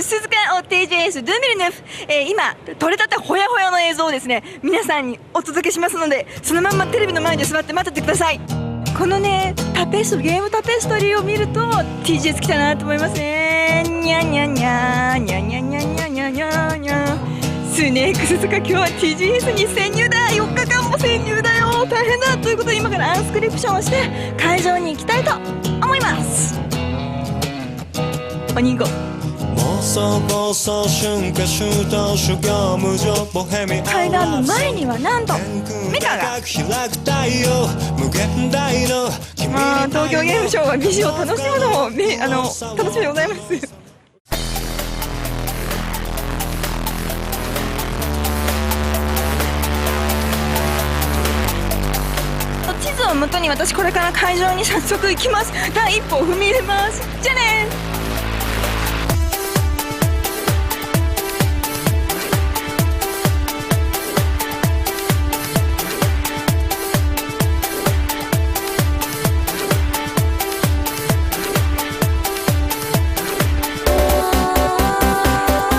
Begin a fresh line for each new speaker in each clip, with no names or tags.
鈴鹿を TGS ドゥミルヌフ、今撮れたてほやほやの映像をですね皆さんにお届けしますので、そのまんまテレビの前で座って待っててください。このねゲームタペストリーを見ると TGS 来たなと思いますね。にゃにゃにゃにゃにゃにゃにゃにゃにゃにゃ。スネーク鈴鹿今日は TGS に潜入だ。4日間も潜入だよ、大変だ。ということで今からアンスクリプションをして会場に行きたいと思います。おにご階段の前にはなんとメカが東京ゲームショウは美女を楽しむのも楽しみでございます。地図をもとに私これから会場に早速行きます。第一歩を踏み入れます。じゃあね。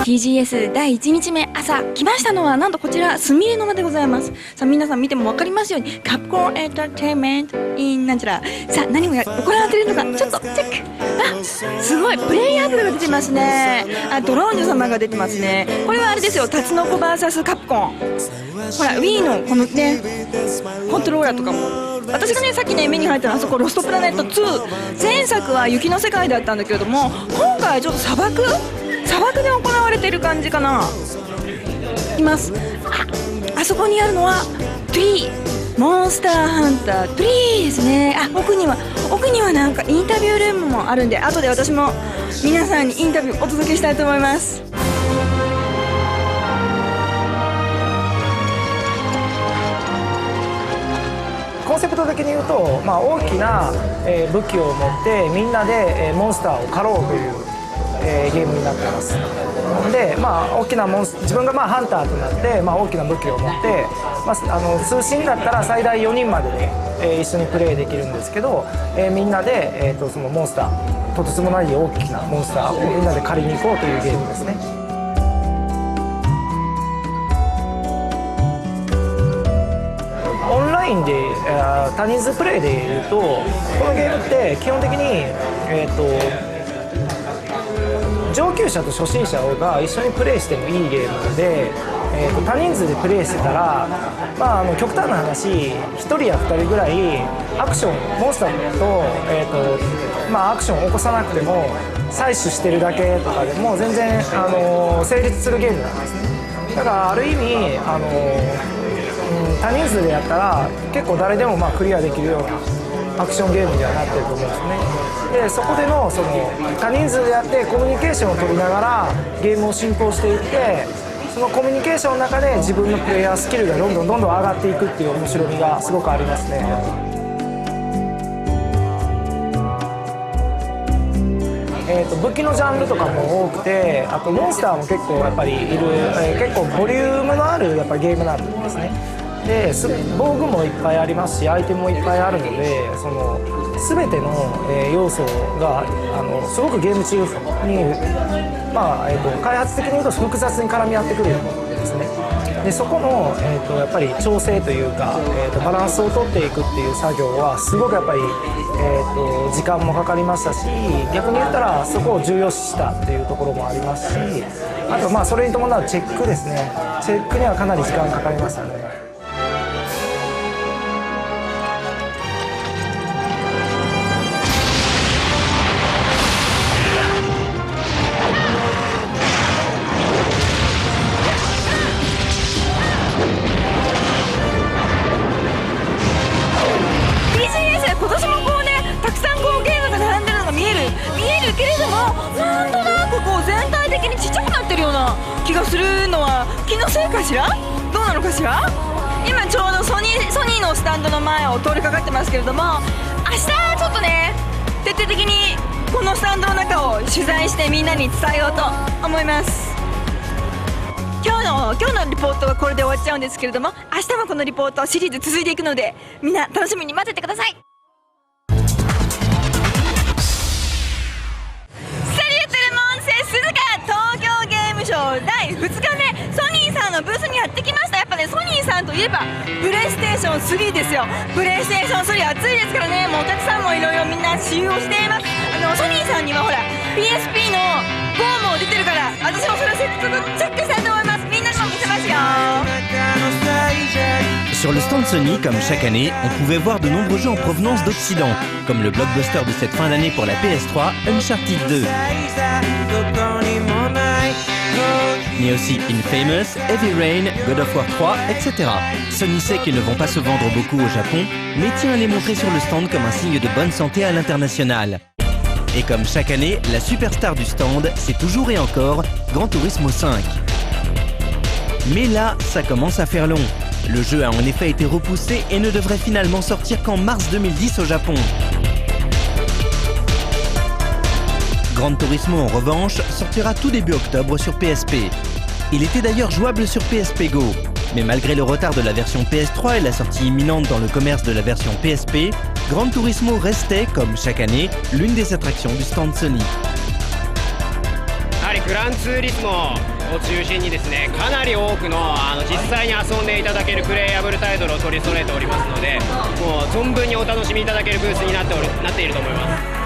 TGS 第1日目朝来ましたのはなんとこちらすみれの間でございます。さあ皆さん見ても分かりますようにカプコンエンターテインメントインなんちゃら。さあ何が行われているのかちょっとチェック。あ、すごいプレイヤーブルが出てますね。あ、ドローン女様が出てますね。これはあれですよ、タツノコ VS カプコン。ほら Wii のこのねコントローラーとかも私がねさっきね目に入ったのはあそこロストプラネット2。前作は雪の世界だったんだけれども今回はちょっと砂漠で行われてる感じかな。います。あそこにあるのはトリーモンスターハンタートリーですね。あ、奥にはなんかインタビュールームもあるんで後で私も皆さんにインタビューお届けしたいと思います。
コンセプト的に言うと、大きな武器を持ってみんなでモンスターを狩ろうというゲームになってます。で、大きな自分がハンターとなって、大きな武器を持って、通信だったら最大4人までで、一緒にプレイできるんですけど、みんなで、そのモンスターとてつもない大きなモンスターをみんなで狩りに行こうというゲームですね。オンラインで多人数プレイでいうとこのゲームって基本的に上級者と初心者が一緒にプレイしてもいいゲームで、多人数でプレイしてたら、極端な話1人や2人ぐらいアクションモンスターと、アクションを起こさなくても採取してるだけとかでも全然、成立するゲームなんですね。だからある意味多人数でやったら結構誰でもクリアできるようなアクションゲームにはなってると思うんですね。でそこでの多人数でやってコミュニケーションを取りながらゲームを進行していってそのコミュニケーションの中で自分のプレイヤースキルがどんどん上がっていくっていう面白みがすごくありますね。武器のジャンルとかも多くてあとモンスターも結構やっぱりいる、結構ボリュームのあるやっぱりゲームなんですね。で防具もいっぱいありますしアイテムもいっぱいあるので全ての要素がすごくゲーム中に、開発的に言うと複雑に絡み合ってくるんですね。でそこの、やっぱり調整というか、バランスを取っていくっていう作業はすごくやっぱり、時間もかかりましたし逆に言ったらそこを重要視したっていうところもありますしあとそれに伴うチェックですね。チェックにはかなり時間かかりましたね。
けれどもなんとなく全体的にちっちゃくなってるような気がするのは気のせいかしら、どうなのかしら。今ちょうどソニーのスタンドの前を通りかかってますけれども明日ちょっとね徹底的にこのスタンドの中を取材してみんなに伝えようと思います。今日のリポートはこれで終わっちゃうんですけれども明日もこのリポートシリーズ続いていくのでみんな楽しみに待っててください。鈴鹿東京ション第2日目、ソニーさんのブースにやってきました。やっぱね、ソニーさんといえばプレイステーション3ですよ。プレイステーション3熱いですからね。もうお客さんもいろいろみんな使用しています。ソニーさんにはほら PSP の4も出てるから、私もそれをせっかくチェックしたいと思います。みんなにも見せますよ。
Sur le stand Sony, comme chaque année, on pouvait voir de nombreux jeux en provenance d'Occident, comme le blockbuster de cette fin d'année pour la PS3, Uncharted 2. Mais aussi Infamous, Heavy Rain, God of War 3, etc. Sony sait qu'ils ne vont pas se vendre beaucoup au Japon, mais tient à les montrer sur le stand comme un signe de bonne santé à l'international. Et comme chaque année, la superstar du stand, c'est toujours et encore Gran Turismo 5. Mais là, ça commence à faire long. Le jeu a en effet été repoussé et ne devrait finalement sortir qu'en mars 2010 au Japon. Gran Turismo en revanche sortira tout début octobre sur PSP. Il était d'ailleurs jouable sur PSP Go. Mais malgré le retard de la version PS3 et la sortie imminente dans le commerce de la version PSP, Gran Turismo restait, comme chaque année, l'une des attractions du stand Sony.
グランツーリスモを中心にですね、かなり多くの実際に遊んでいただけるプレイヤブルタイトルを取り揃えておりますので、もう存分にお楽しみいただけるブースになっていると思います。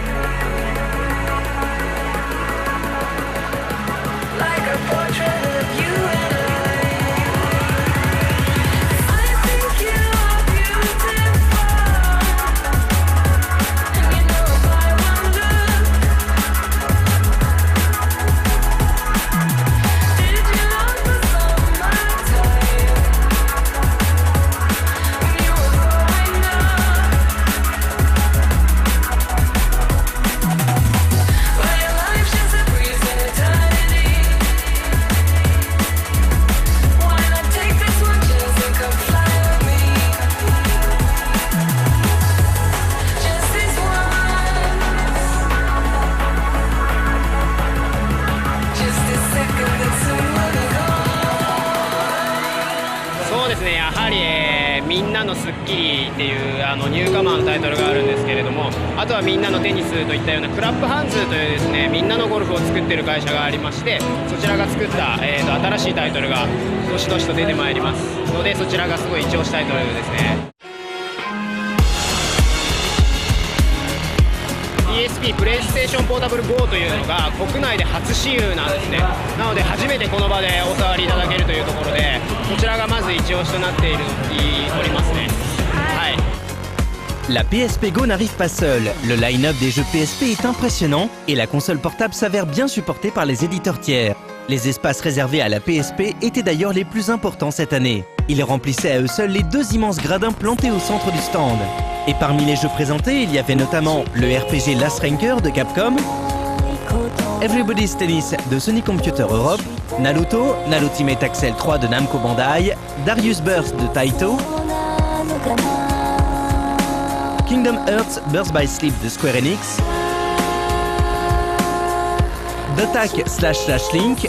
そうですね、やはり、みんなのスッキリっていうニューカマーのタイトルがあるんですけれども、あとはみんなのテニスといったようなクラップハンズというですね、みんなのゴルフを作っている会社がありまして、そちらが作った、新しいタイトルがどしどしと出てまいりますので、そちらがすごい一押しタイトルですね。PSP プレイステーションポータブル GO というのが国内で初試遊なんですね。なので初めてこの場でお触りいただけるというところで、こちらがまず一押しとなっておりますね。はい。
La PSP Go n'arrive pas seule. Le line-up des jeux PSP est impressionnant et la console portable s'avère bien supportée par les éditeurs tiers. Les espaces réservés à la PSP étaient d'ailleurs les plus importants cette année. Ils remplissaient à eux seuls les deux immenses gradins plantés au centre du stand. Et parmi les jeux présentés, il y avait notamment le RPG Last Ranker de Capcom, Everybody's Tennis de Sony Computer Europe, Naruto, Ultimate Axel 3 de Namco Bandai, Darius Burst de Taito, Kingdom Hearts Burst by Sleep de Square Enix, Dotak/Link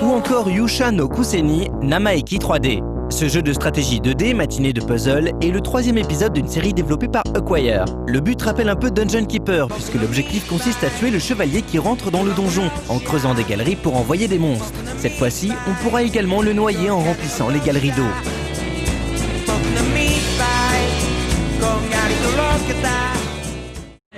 ou encore Yusha no Kuseni Namaeki 3D. Ce jeu de stratégie 2D, matinée de puzzle, est le troisième épisode d'une série développée par Acquire. Le but rappelle un peu Dungeon Keeper, puisque l'objectif consiste à tuer le chevalier qui rentre dans le donjon, en creusant des galeries pour envoyer des monstres. Cette fois-ci, on pourra également le noyer en remplissant les galeries d'eau.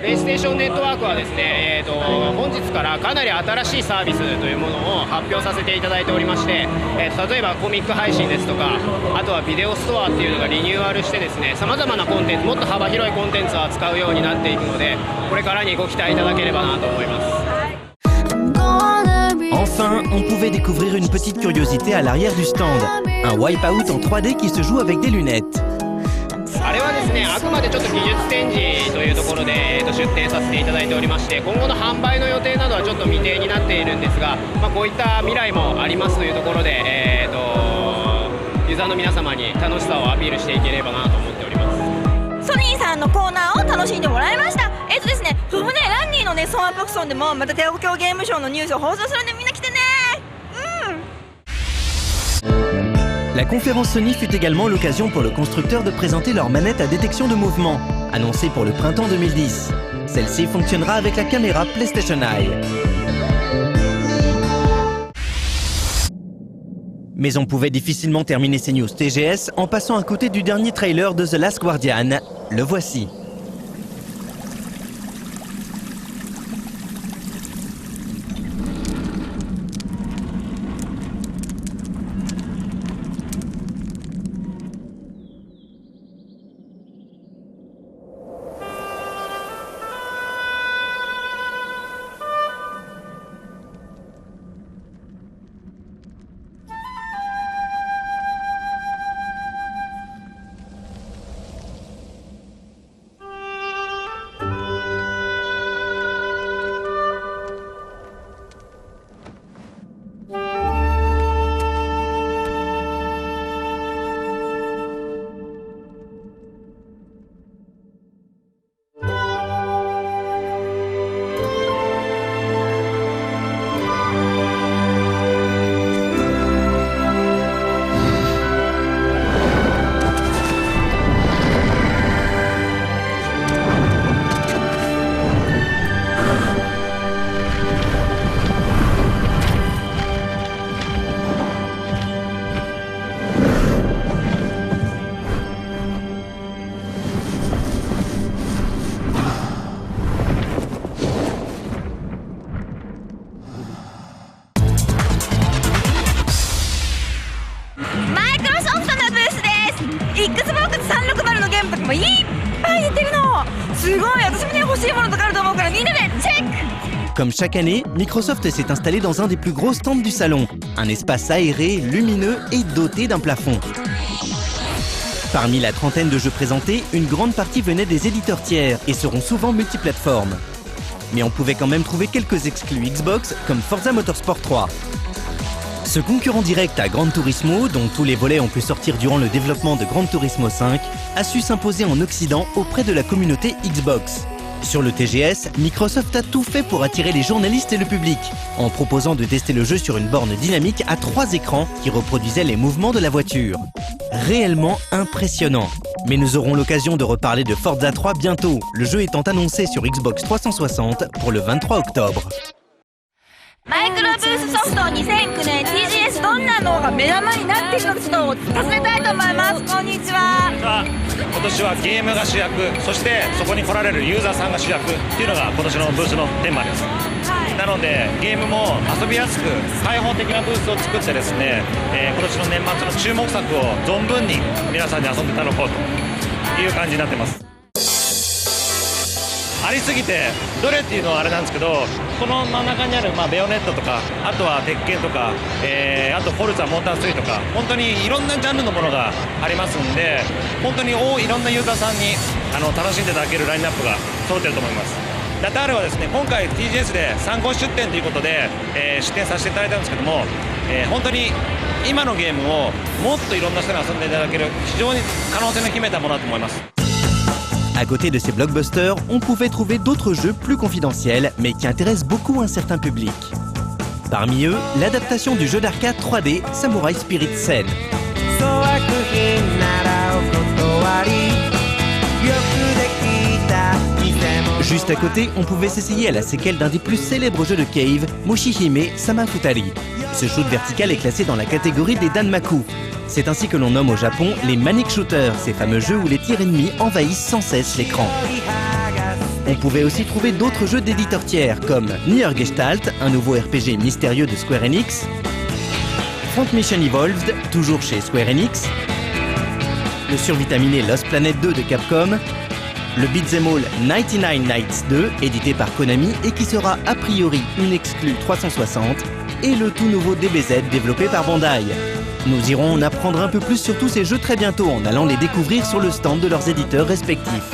PlayStation ネットワークはですね、本日からかなり新しいサービスというものを発表させていただいておりまして、例えばコミック配信ですとか、あとはビデオストアっていうのがリニューアルしてですね、さまざまなコンテンツ、もっと幅広いコンテンツを扱うようになっていくので、これからにご期待いただければなと思います。
Enfin, on pouvait découvrir une petite curiosité à l'arrière du stand. Un Wipeout en 3D qui se joue avec des lunettes.
あれはですね、あくまでちょっと技術展示というところで、出展させていただいておりまして、今後の販売の予定などはちょっと未定になっているんですが、こういった未来もありますというところで、ユーザーの皆様に楽しさをアピールしていければなと思っております。
ソニーさんのコーナーを楽しんでもらいました。ですね、そのね、ランニーのね、ソンアプクソンでもまた東京ゲームショウのニュースを放送するんでみんな来てね。
La conférence Sony fut également l'occasion pour le constructeur de présenter leur manette à détection de mouvement, annoncée pour le printemps 2010. Celle-ci fonctionnera avec la caméra PlayStation Eye. Mais on pouvait difficilement terminer ces news TGS en passant à côté du dernier trailer de The Last Guardian. Le voici.
Xbox 360のゲームとかもいっぱい出てるの。すごい、私もね欲しいものとかあると思うからみんなでチェック。
Comme chaque année, Microsoft s'est installé dans un des plus gros stands du salon, un espace aéré, lumineux et doté d'un plafond. Parmi la trentaine de jeux présentés, une grande partie venait des éditeurs tiers et seront souvent multiplateformes. Mais on pouvait quand même trouver quelques exclus Xbox comme Forza Motorsport 3. Ce concurrent direct à Gran Turismo, dont tous les volets ont pu sortir durant le développement de Gran Turismo 5, a su s'imposer en Occident auprès de la communauté Xbox. Sur le TGS, Microsoft a tout fait pour attirer les journalistes et le public, en proposant de tester le jeu sur une borne dynamique à 3 écrans qui reproduisaient les mouvements de la voiture. Réellement impressionnant. Mais nous aurons l'occasion de reparler de Forza 3 bientôt, le jeu étant annoncé sur Xbox 360 pour le 23 octobre.
マイクロブースソフト2009年 TGS どんなのが目玉になっているのかちょっと尋ねたいと思います。こんにちは。
今年はゲームが主役、そしてそこに来られるユーザーさんが主役っていうのが今年のブースのテーマです、なのでゲームも遊びやすく開放的なブースを作ってですね、今年の年末の注目作を存分に皆さんに遊んでいただこうという感じになってます。ありすぎてどれっていうのはあれなんですけど、この真ん中にある、ベヨネットとか、あとは鉄拳とか、あとフォルツァモーター3とか、本当にいろんなジャンルのものがありますんで、本当にいろんなユーザーさんに楽しんでいただけるラインナップが揃っていると思います。ラタールはですね、今回 TGS で参考出展ということで、出展させていただいたんですけども、本当に今のゲームをもっといろんな人に遊んでいただける非常に可能性の秘めたものだと思います。
À côté de ces blockbusters, on pouvait trouver d'autres jeux plus confidentiels, mais qui intéressent beaucoup un certain public. Parmi eux, l'adaptation du jeu d'arcade 3D Samurai Spirit Sen. Juste à côté, on pouvait s'essayer à la séquelle d'un des plus célèbres jeux de Cave, Moshihime Samafutari. Ce shoot vertical est classé dans la catégorie des Danmaku. C'est ainsi que l'on nomme au Japon les Manic Shooters, ces fameux jeux où les tirs ennemis envahissent sans cesse l'écran. On pouvait aussi trouver d'autres jeux d'éditeurs tiers comme Nier Gestalt, un nouveau RPG mystérieux de Square Enix, Front Mission Evolved, toujours chez Square Enix, le survitaminé Lost Planet 2 de Capcom, le Beat'em All 99 Nights 2, édité par Konami et qui sera a priori une exclue 360, et le tout nouveau DBZ développé par Bandai. Nous irons en apprendre un peu plus sur tous ces jeux très bientôt en allant les découvrir sur le stand de leurs éditeurs respectifs.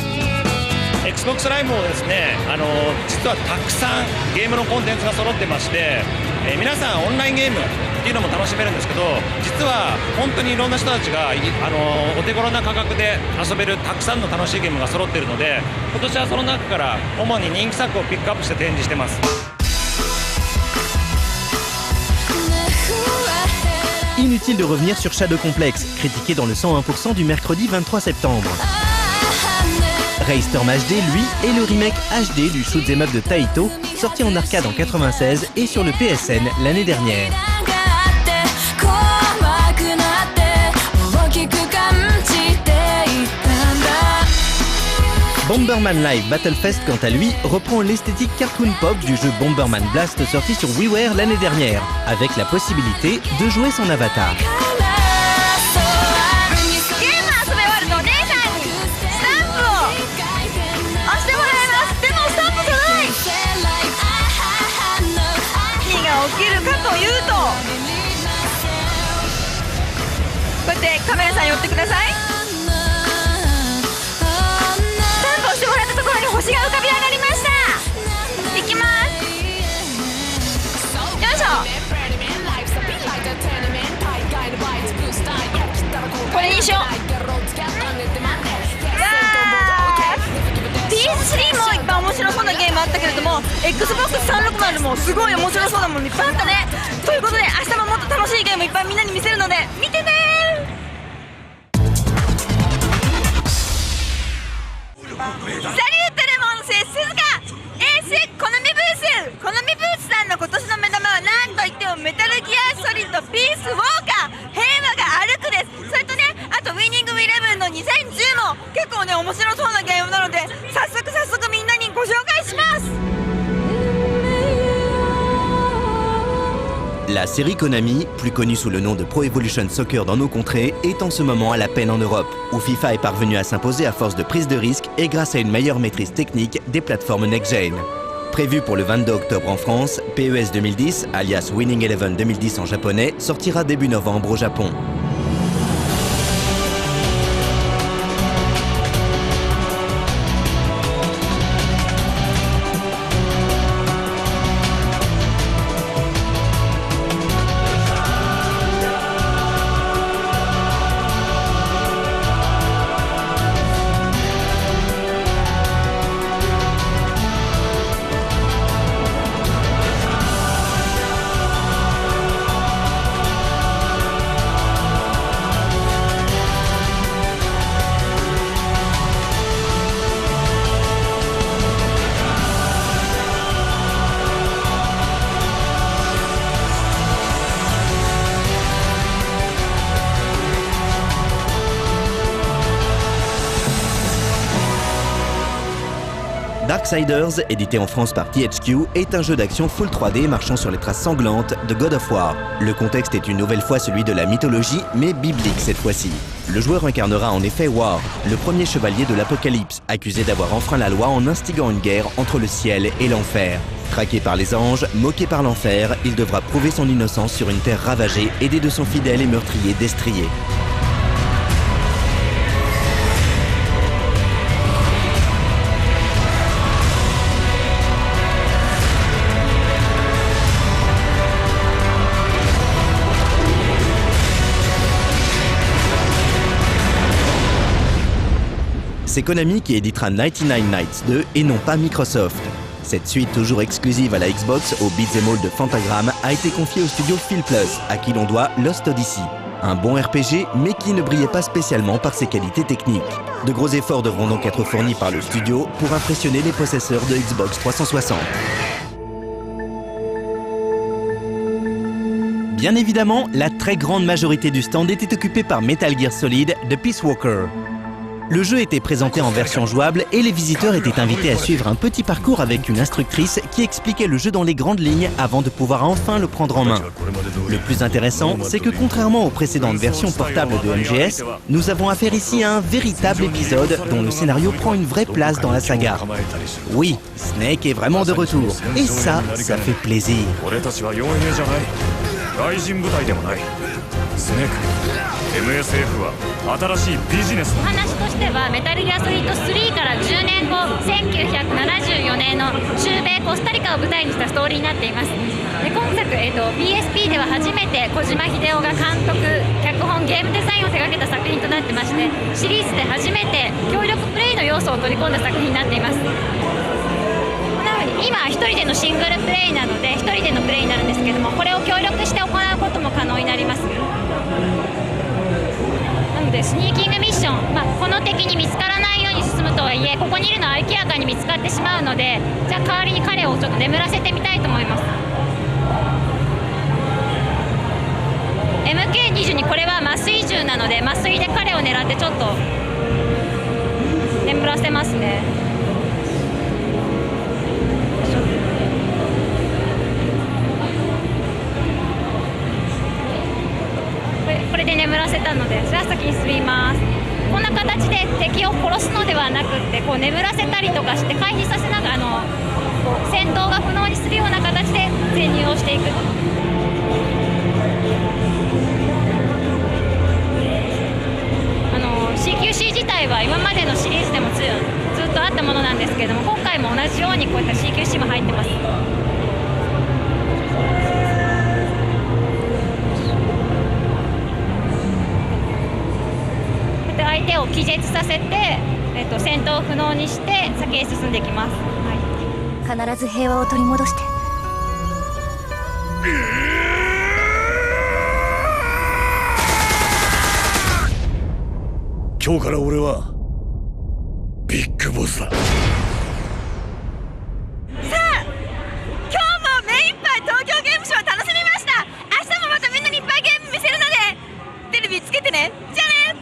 Xbox Live もですね、実はたくさんゲームのコンテンツが揃ってまして、皆さんオンラインゲームっていうのも楽しめるんですけど、実は本当にいろんな人たちがお手頃な価格で遊べるたくさんの楽しいゲームが揃っているので、今年はその中から主に人気作をピックアップして展示してます。
Inutile de revenir sur Shadow Complex, critiqué dans le 101% du mercredi 23 septembre. Raystorm HD, lui, est le remake HD du shoot'em up de Taito, sorti en arcade en 96 et sur le PSN l'année dernière. Bomberman Live Battlefest, quant à lui, reprend l'esthétique cartoon pop du jeu Bomberman Blast sorti sur WiiWare l'année dernière, avec la possibilité de jouer son avatar.
ゲーム遊び終わるとお姉さんにスタンプを押してもらいます。でもスタンプじゃない。何が起きるかというと、こうやってカメラさん寄ってください。スタンプを押してもらったところに星が浮かび上がりました。いきます。よいしょ。これにしよう。PS3 もいっぱい面白そうなゲームあったけれども Xbox360 もすごい面白そうなものいっぱいあったね。ということで明日ももっと楽しいゲームいっぱいみんなに見せるので見てねー。サリューテレモンセ鈴鹿コナミブースさんの今年の目玉は何といってもメタルギアソリッドピースウォーカー平和が歩くです。それとね、あとウィニングイレブンの2010も結構ね面白そうなゲームなので早速みんなにご紹介します。
La série Konami, plus connue sous le nom de Pro Evolution Soccer dans nos contrées, est en ce moment à la peine en Europe, où FIFA est parvenu à s'imposer à force de prise de risque et grâce à une meilleure maîtrise technique des plateformes next-gen. Prévu pour le 22 octobre en France, PES 2010, alias Winning Eleven 2010 en japonais, sortira début novembre au Japon. Darksiders, édité en France par THQ, est un jeu d'action full 3D marchant sur les traces sanglantes de God of War. Le contexte est une nouvelle fois celui de la mythologie, mais biblique cette fois-ci. Le joueur incarnera en effet War, le premier chevalier de l'Apocalypse, accusé d'avoir enfreint la loi en instigant une guerre entre le ciel et l'enfer. Traqué par les anges, moqué par l'enfer, il devra prouver son innocence sur une terre ravagée, aidé de son fidèle et meurtrier destrier. C'est Konami qui éditera 99 Nights 2 et non pas Microsoft. Cette suite toujours exclusive à la Xbox au beat'em all de Fantagram a été confiée au studio Phil Plus, à qui l'on doit Lost Odyssey. Un bon RPG, mais qui ne brillait pas spécialement par ses qualités techniques. De gros efforts devront donc être fournis par le studio pour impressionner les possesseurs de Xbox 360. Bien évidemment, la très grande majorité du stand était occupée par Metal Gear Solid The Peace Walker. Le jeu était présenté en version jouable et les visiteurs étaient invités à suivre un petit parcours avec une instructrice qui expliquait le jeu dans les grandes lignes avant de pouvoir enfin le prendre en main. Le plus intéressant, c'est que contrairement aux précédentes versions portables de MGS, nous avons affaire ici à un véritable épisode dont le scénario prend une vraie place dans la saga. Oui, Snake est vraiment de retour, et ça fait plaisir.
MSF は新しいビジネス。
お話としてはメタルギアソリッド3から10年後1974年の中米コスタリカを舞台にしたストーリーになっています。で今作、PSP では初めて小島秀夫が監督脚本ゲームデザインを手掛けた作品となってまして、シリーズで初めて協力プレイの要素を取り込んだ作品になっています。なので今1人でのシングルプレイなので1人でのプレイになるんですけども、これを協力して行うことも可能になります。なのでスニーキングミッション、この敵に見つからないように進むとはいえ、ここにいるのは明らかに見つかってしまうので、じゃあ代わりに彼をちょっと眠らせてみたいと思います。 MK22、これは麻酔銃なので麻酔で彼を狙ってちょっと眠らせますね。これで眠らせたので、じゃあ先に進みます。こんな形で敵を殺すのではなくってこう眠らせたりとかして回避させながらこう戦闘が不能にするような形で潜入をしていく。CQC 自体は今までのシリーズでもずっとあったものなんですけれども、今回も同じようにこういった CQC も入ってます。相手を気絶させて、戦闘不能にして先へ進んでいきます。
必ず平和を取り戻して。
今日から俺はビッグボスだ。
さあ今日も目いっぱい東京ゲームショウ楽しみました。明日もまたみんなにいっぱいゲーム見せるのでテレビつけてね。じゃあね。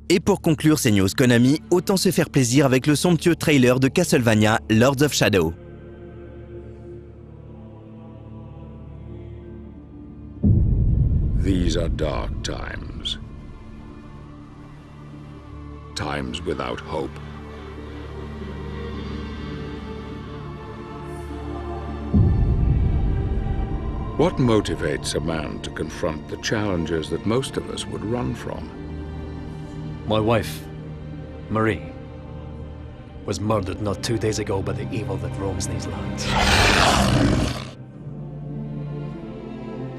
Et pour conclure ces news Konami, autant se faire plaisir avec le somptueux trailer de Castlevania Lords of Shadow.
These are dark times. Times without hope. What motivates a man to confront the challenges that most of us would run from?
My wife, Marie, was murdered not 2 days ago by the evil that roams these lands.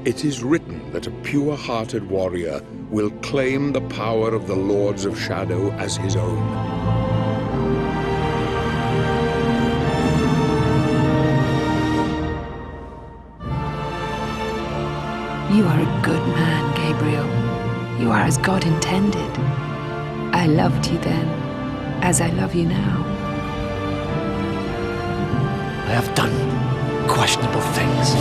It is written that a pure-hearted warrior will claim the power of the Lords of Shadow as his own.
You are a good man, Gabriel. You are as God intended. I loved you then, as I love you now.
I have done questionable things.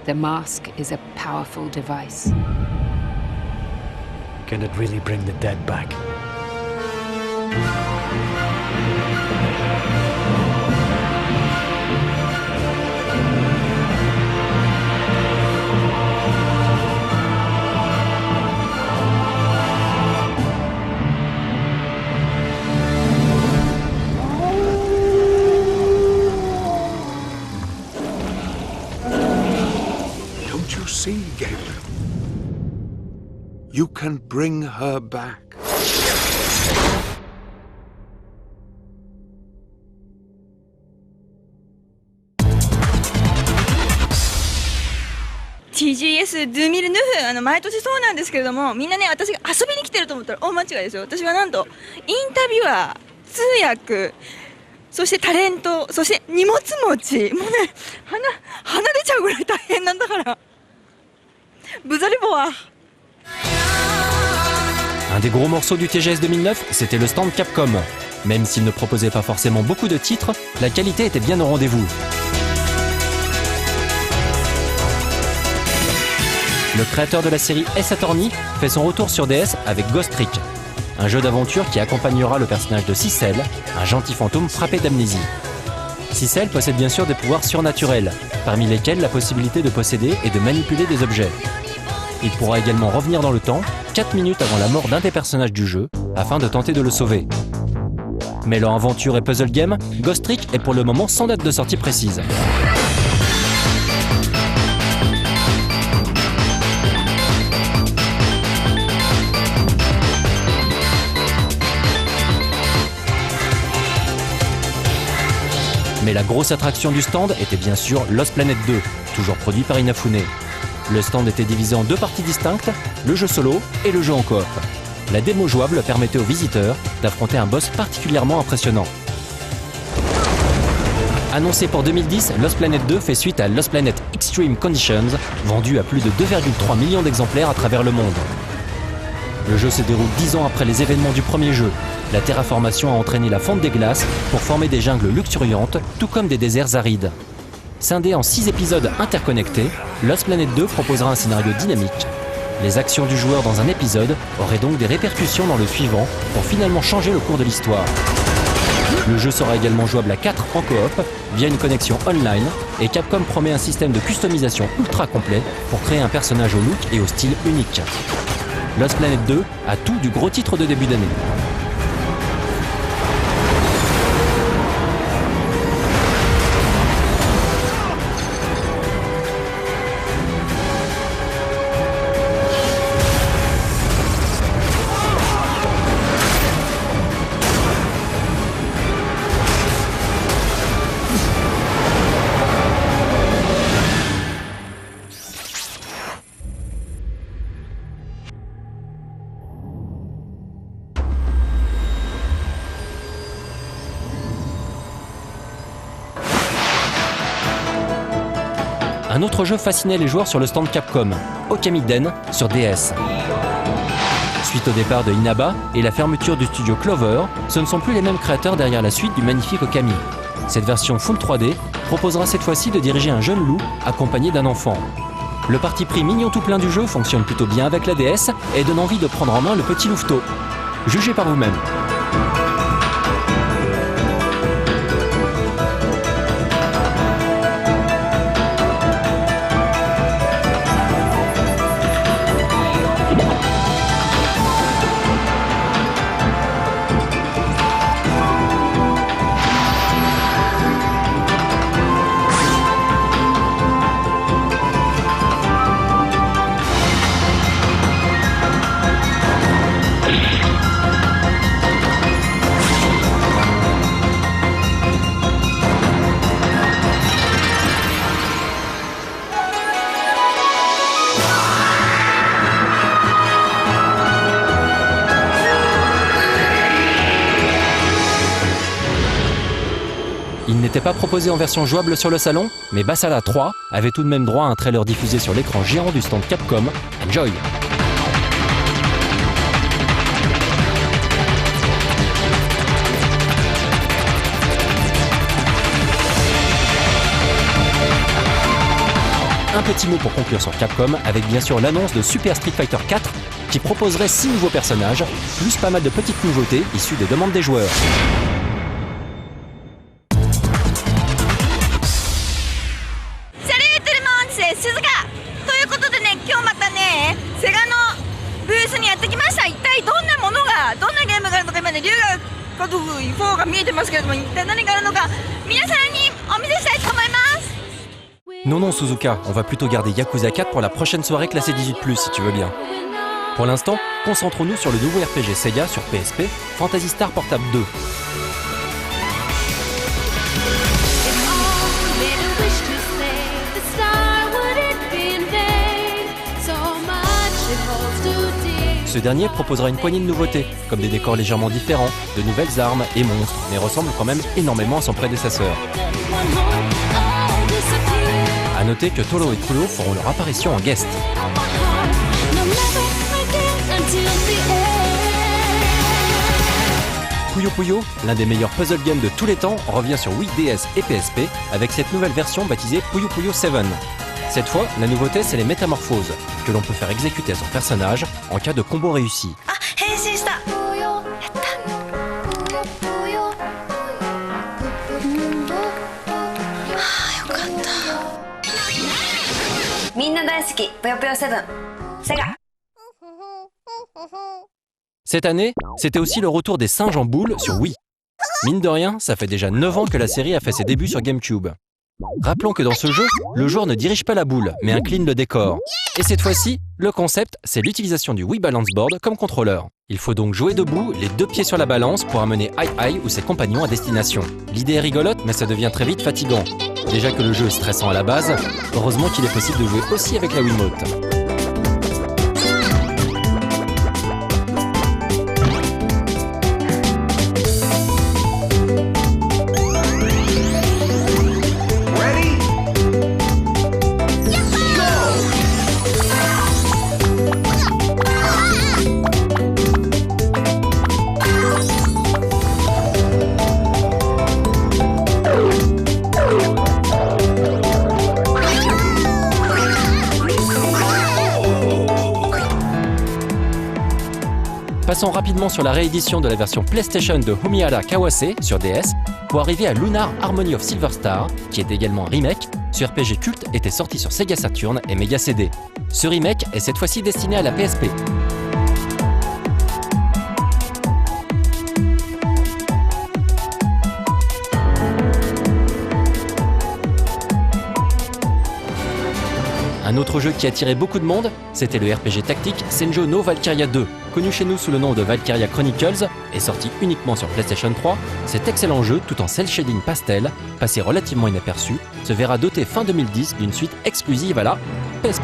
The mask is a powerful device.
Can it really bring the dead back?
Don't you see, Gabriel? You can bring her back.
TGS 2009毎年そうなんですけれども、みんなね私が遊びに来てると思ったら大間違いですよ。私はなんとインタビュアー、通訳、そしてタレント、そして荷物持ち、もうね鼻出ちゃうぐらい大変なんだから。Vous allez voir.
Un des gros morceaux du TGS 2009, c'était le stand Capcom. Même s'il ne proposait pas forcément beaucoup de titres, la qualité était bien au rendez-vous. Le créateur de la série Ace Attorney fait son retour sur DS avec Ghost Trick, un jeu d'aventure qui accompagnera le personnage de Cicel, un gentil fantôme frappé d'amnésie. Cicel possède bien sûr des pouvoirs surnaturels, parmi lesquels la possibilité de posséder et de manipuler des objets. Il pourra également revenir dans le temps, 4 minutes avant la mort d'un des personnages du jeu, afin de tenter de le sauver. Mêlant aventure et puzzle game, Ghost Trick est pour le moment sans date de sortie précise. Mais la grosse attraction du stand était bien sûr Lost Planet 2, toujours produit par Inafune. Le stand était divisé en deux parties distinctes, le jeu solo et le jeu en coop. La démo jouable permettait aux visiteurs d'affronter un boss particulièrement impressionnant. Annoncé pour 2010, Lost Planet 2 fait suite à Lost Planet Extreme Conditions, vendu à plus de 2,3 millions d'exemplaires à travers le monde. Le jeu se déroule 10 ans après les événements du premier jeu. La terraformation a entraîné la fonte des glaces pour former des jungles luxuriantes, tout comme des déserts arides. Scindé en 6 épisodes interconnectés, Lost Planet 2 proposera un scénario dynamique. Les actions du joueur dans un épisode auraient donc des répercussions dans le suivant pour finalement changer le cours de l'histoire. Le jeu sera également jouable à 4 en coop via une connexion online et Capcom promet un système de customisation ultra complet pour créer un personnage au look et au style unique. Lost Planet 2 a tout du gros titre de début d'année. Un autre jeu fascinait les joueurs sur le stand Capcom, Okamiden sur DS. Suite au départ de Inaba et la fermeture du studio Clover, ce ne sont plus les mêmes créateurs derrière la suite du magnifique Okami. Cette version full 3D proposera cette fois-ci de diriger un jeune loup accompagné d'un enfant. Le parti pris mignon tout plein du jeu fonctionne plutôt bien avec la DS et donne envie de prendre en main le petit louveteau. Jugez par vous-même. Il n'était pas proposé en version jouable sur le salon, mais Bassala 3 avait tout de même droit à un trailer diffusé sur l'écran géant du stand Capcom. Enjoy! Un petit mot pour conclure sur Capcom, avec bien sûr l'annonce de Super Street Fighter 4, qui proposerait 6 nouveaux personnages, plus pas mal de petites nouveautés issues des demandes des joueurs. Non, Suzuka, on va plutôt garder Yakuza 4 pour la prochaine soirée classée 18+, si tu veux bien. Pour l'instant, concentrons-nous sur le nouveau RPG Sega sur PSP, Phantasy Star Portable 2. Ce dernier proposera une poignée de nouveautés, comme des décors légèrement différents, de nouvelles armes et monstres, mais ressemble quand même énormément à son prédécesseur. A noter que Toro et Kulo feront leur apparition en guest. Puyo Puyo, l'un des meilleurs puzzle games de tous les temps, revient sur Wii, DS et PSP avec cette nouvelle version baptisée Puyo Puyo 7. Cette fois, la nouveauté, c'est les métamorphoses, que l'on peut faire exécuter à son personnage en cas de combo réussi. Cette année, c'était aussi le retour des singes en boule sur Wii. Mine de rien, ça fait déjà 9 ans que la série a fait ses débuts sur GameCube. Rappelons que dans ce jeu, le joueur ne dirige pas la boule, mais incline le décor. Et cette fois-ci, le concept, c'est l'utilisation du Wii Balance Board comme contrôleur. Il faut donc jouer debout, les 2 pieds sur la balance pour amener Ai ou ses compagnons à destination. L'idée est rigolote, mais ça devient très vite fatigant. Déjà que le jeu est stressant à la base, heureusement qu'il est possible de jouer aussi avec la Wiimote. Passons rapidement sur la réédition de la version PlayStation de Humihara Kawase sur DS pour arriver à Lunar Harmony of Silver Star, qui est également un remake. Ce RPG culte était sorti sur Sega Saturn et Mega CD. Ce remake est cette fois-ci destiné à la PSP. Un autre jeu qui attirait beaucoup de monde, c'était le RPG tactique Senjo no Valkyria 2. Connu chez nous sous le nom de Valkyria Chronicles et sorti uniquement sur PlayStation 3, cet excellent jeu, tout en cel shading pastel, passé relativement inaperçu, se verra doté fin 2010 d'une suite exclusive à la PSP.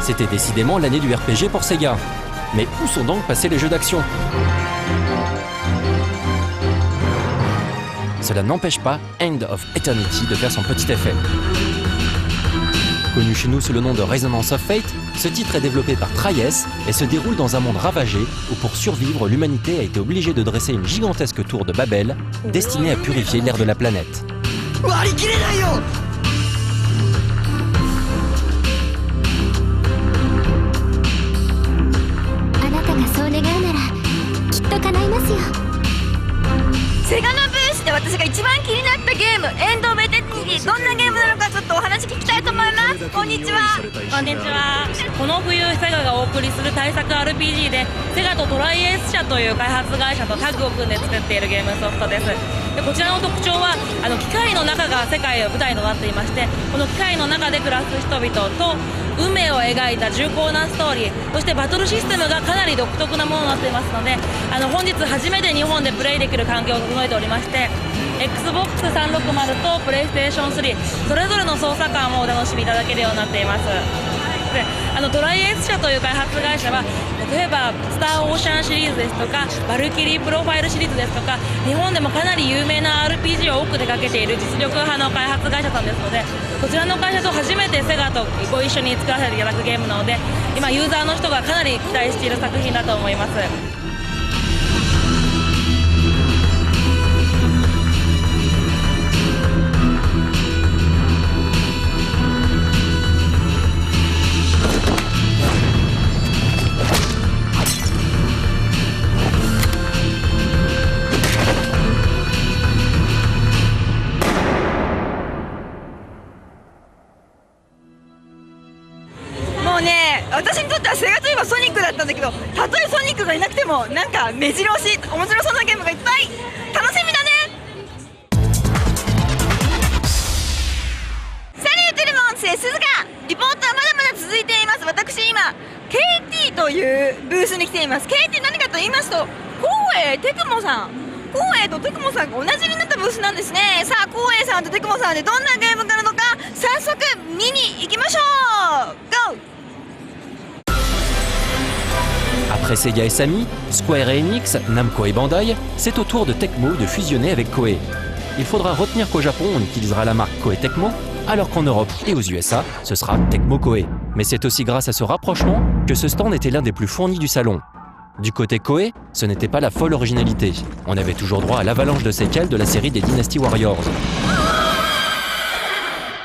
C'était décidément l'année du RPG pour Sega. Mais où sont donc passés les jeux d'action ? Cela n'empêche pas End of Eternity de faire son petit effet. Connu chez nous sous le nom de Resonance of Fate, ce titre est développé par Tri-S et se déroule dans un monde ravagé où pour survivre, l'humanité a été obligée de dresser une gigantesque tour de Babel destinée à purifier l'air de la planète.
セガのブースで私が一番気になったゲームエンド・オブ・エテニティどんなゲームなのかちょっとお話聞きたいと思いますこんにちは
こんにちはこの冬セガがお送りする大作 RPG でセガとトライエース社という開発会社とタッグを組んで作っているゲームソフトです。でこちらの特徴は機械の中が世界の舞台となっていましてこの機械の中で暮らす人々と運命を描いた重厚なストーリーそしてバトルシステムがかなり独特なものになっていますので本日初めて日本でプレイできる環境を整えておりまして Xbox360 と PlayStation3 それぞれの操作感もお楽しみいただけるようになっています。でトライエース社という開発会社は例えばスターオーシャンシリーズですとかバルキリープロファイルシリーズですとか日本でもかなり有名な RPG を多く手掛けている実力派の開発会社さんですのでこちらの会社と初めてセガとご一緒に作らせていただくゲームなので今ユーザーの人がかなり期待している作品だと思います。
私にとってはセガといえばソニックだったんだけどたとえソニックがいなくてもなんか目白押し面白そうなゲームがいっぱい楽しみだねサリューテルモンス鈴鹿リポートはまだまだ続いています私今 KT というブースに来ています KT 何かと言いますと光栄テクモさん光栄とテクモさんが同じになったブースなんですねさあ光栄さんとテクモさんでどんなゲームがあるのか早速見に行きましょう GO
Après Sega et Sammy, Square Enix, Namco et Bandai, c'est au tour de Tecmo de fusionner avec Koei. Il faudra retenir qu'au Japon, on utilisera la marque Koei Tecmo, alors qu'en Europe et aux USA, ce sera Tecmo Koei. Mais c'est aussi grâce à ce rapprochement que ce stand était l'un des plus fournis du salon. Du côté Koei, ce n'était pas la folle originalité. On avait toujours droit à l'avalanche de séquelles de la série des Dynasty Warriors.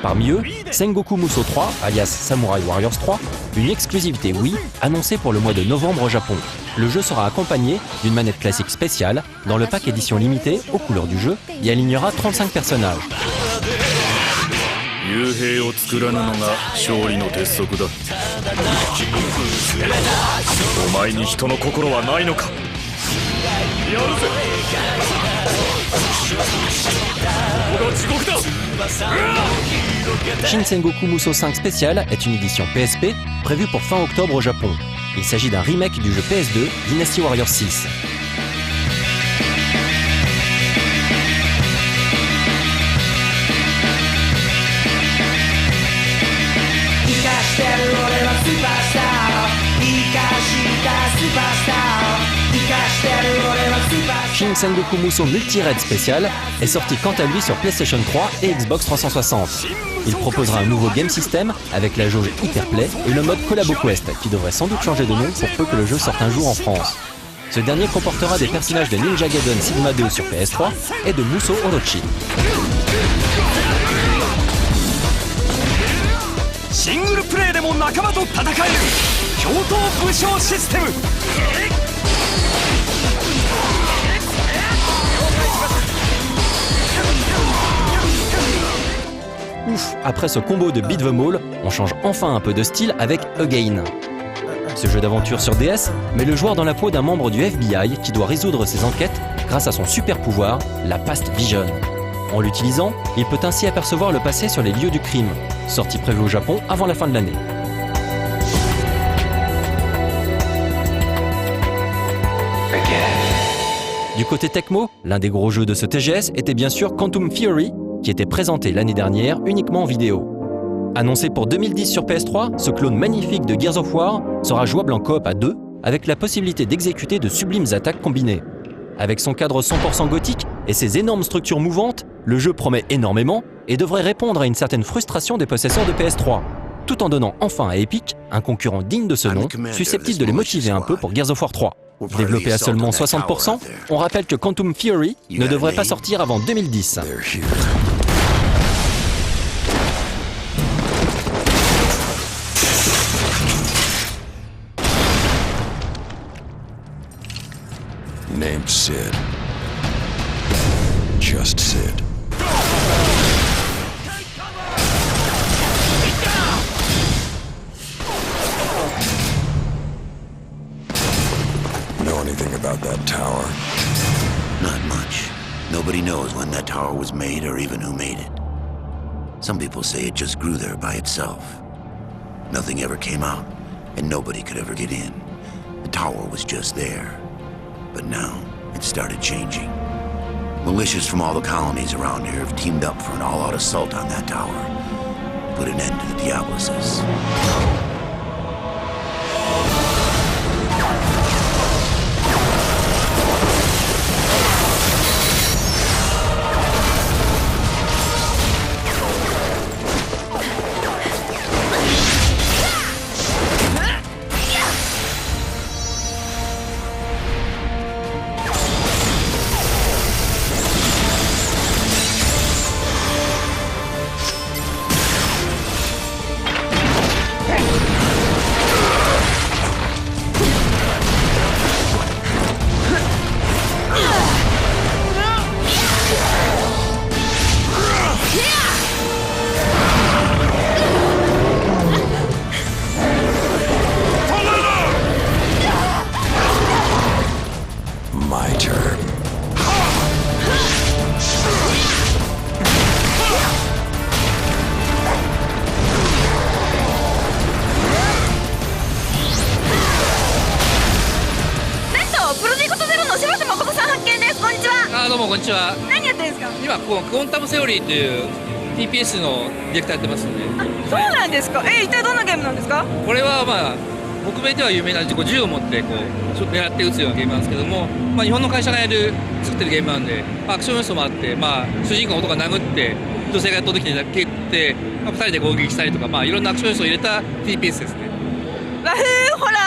Parmi eux, Sengoku Musou 3, alias Samurai Warriors 3, une exclusivité Wii, annoncée pour le mois de novembre au Japon. Le jeu sera accompagné d'une manette classique spéciale, dans le pack édition limitée, aux couleurs du jeu, y alignera 35 personnages.
幽閉を作らぬのが勝利の鉄則だ。お前に人の心はないのか。やるぜ。ここが地獄だ。
Shin Sengoku Musou 5 Spécial est une édition PSP prévue pour fin octobre au Japon. Il s'agit d'un remake du jeu PS2 Dynasty Warriors 6. Shin Sengoku Musou Multi-Raid Spécial est sorti quant à lui sur PlayStation 3 et Xbox 360. Il proposera un nouveau game system avec la jauge Hyperplay et le mode Collabo Quest qui devrait sans doute changer de nom pour peu que le jeu sorte un jour en France. Ce dernier comportera des personnages de Ninja Gaiden Sigma 2 sur PS3 et de Musou Orochi.
シングルプレイでも仲間と戦える共闘武将システム。
Ouf, après ce combo de Beat 'em All, on change enfin un peu de style avec Again. Ce jeu d'aventure sur DS met le joueur dans la peau d'un membre du FBI qui doit résoudre ses enquêtes grâce à son super pouvoir, la Past Vision. En l'utilisant, il peut ainsi apercevoir le passé sur les lieux du crime, sortie prévue au Japon avant la fin de l'année. Du côté Tecmo, l'un des gros jeux de ce TGS était bien sûr Quantum Fury, qui était présenté l'année dernière uniquement en vidéo. Annoncé pour 2010 sur PS3, ce clone magnifique de Gears of War sera jouable en coop à 2, avec la possibilité d'exécuter de sublimes attaques combinées. Avec son cadre 100% gothique et ses énormes structures mouvantes, le jeu promet énormément et devrait répondre à une certaine frustration des possesseurs de PS3, tout en donnant enfin à Epic un concurrent digne de ce nom, susceptible de les motiver un peu pour Gears of War 3. Développé à seulement 60%, on rappelle que Quantum Fury ne devrait pas sortir avant 2010.
Named Sid. Just Sid. Know anything about that tower?
Not much. Nobody knows when that tower was made or even who made it. Some people say it just grew there by itself. Nothing ever came out, and nobody could ever get in. The tower was just there. But now, it started changing. Militias from all the colonies around here have teamed up for an all-out assault on that tower. Put an end to the Diabluses.
My turn.
Neto プロジェクトゼロの柴田誠さん発見です。こんにちは。
どうもこんにちは。
何やってるんですか。
今こうクォンタムセオリーという TPS のディレクターやってますんで。
そうなんですか。一体どんなゲームなんですか。
これはまあ北米では有名な銃を持ってこう狙って撃つようなゲームなんですけども、まあ、日本の会社が作ってるゲームなんで、アクション要素もあって、まあ、主人公の男が殴って女性が飛んできて蹴って、まあ、2人で攻撃したりとか、まあ、いろんなアクション要素を入れた TPS ですね。
和風ホラ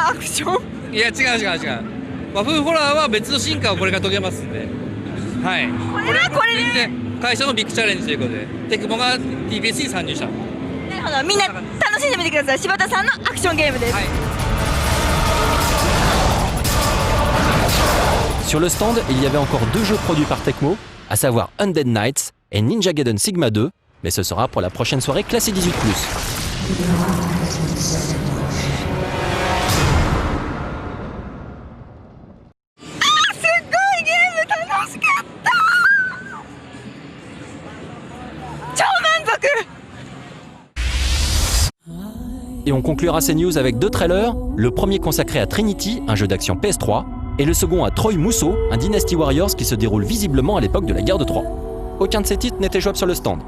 ーアクション。
いや違う和風ホラーは別の進化をこれから遂げますんで、はい、
これはこれで
会社のビッグチャレンジということでテクモが TPS に参入した。
なるほど、みんな楽しんでみてください。柴田さんのアクションゲームです、
Sur le stand, il y avait encore deux jeux produits par Tecmo, à savoir Undead Knights et Ninja Gaiden Sigma 2, mais ce sera pour la prochaine soirée classée 18+. Et on conclura ces news avec 2 trailers, le premier consacré à Trinity, un jeu d'action PS3, et le second à Troy Musso, un Dynasty Warriors qui se déroule visiblement à l'époque de la guerre de Troie. Aucun de ces titres n'était jouable sur le stand.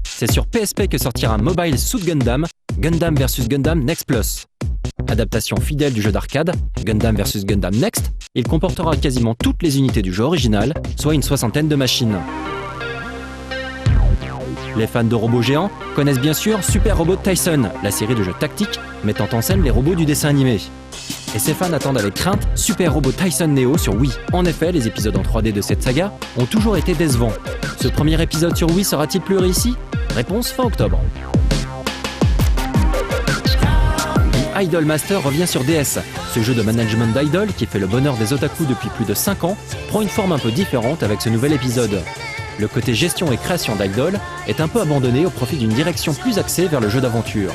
C'est sur PSP que sortira Mobile Suit Gundam, Gundam vs Gundam Next Plus. Adaptation fidèle du jeu d'arcade, Gundam vs Gundam Next, il comportera quasiment toutes les unités du jeu original, soit une 60aine de machines. Les fans de robots géants connaissent bien sûr Super Robot Tyson, la série de jeux tactiques mettant en scène les robots du dessin animé. Et ces fans attendent avec crainte Super Robot Tyson Neo sur Wii. En effet, les épisodes en 3D de cette saga ont toujours été décevants. Ce premier épisode sur Wii sera-t-il plus réussi? Réponse fin octobre. The Idol Master revient sur DS. Ce jeu de management d'idol, qui fait le bonheur des otaku depuis plus de 5 ans, prend une forme un peu différente avec ce nouvel épisode. Le côté gestion et création d'idol est un peu abandonné au profit d'une direction plus axée vers le jeu d'aventure.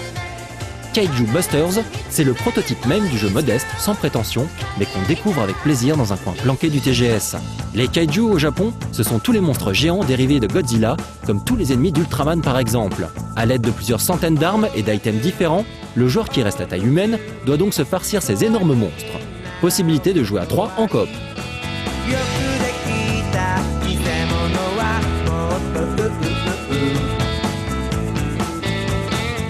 Kaiju Busters, c'est le prototype même du jeu modeste, sans prétention, mais qu'on découvre avec plaisir dans un coin planqué du TGS. Les kaiju au Japon, ce sont tous les monstres géants dérivés de Godzilla, comme tous les ennemis d'Ultraman par exemple. À l'aide de plusieurs centaines d'armes et d'items différents, le joueur qui reste à taille humaine doit donc se farcir ces énormes monstres. Possibilité de jouer à 3 en coop.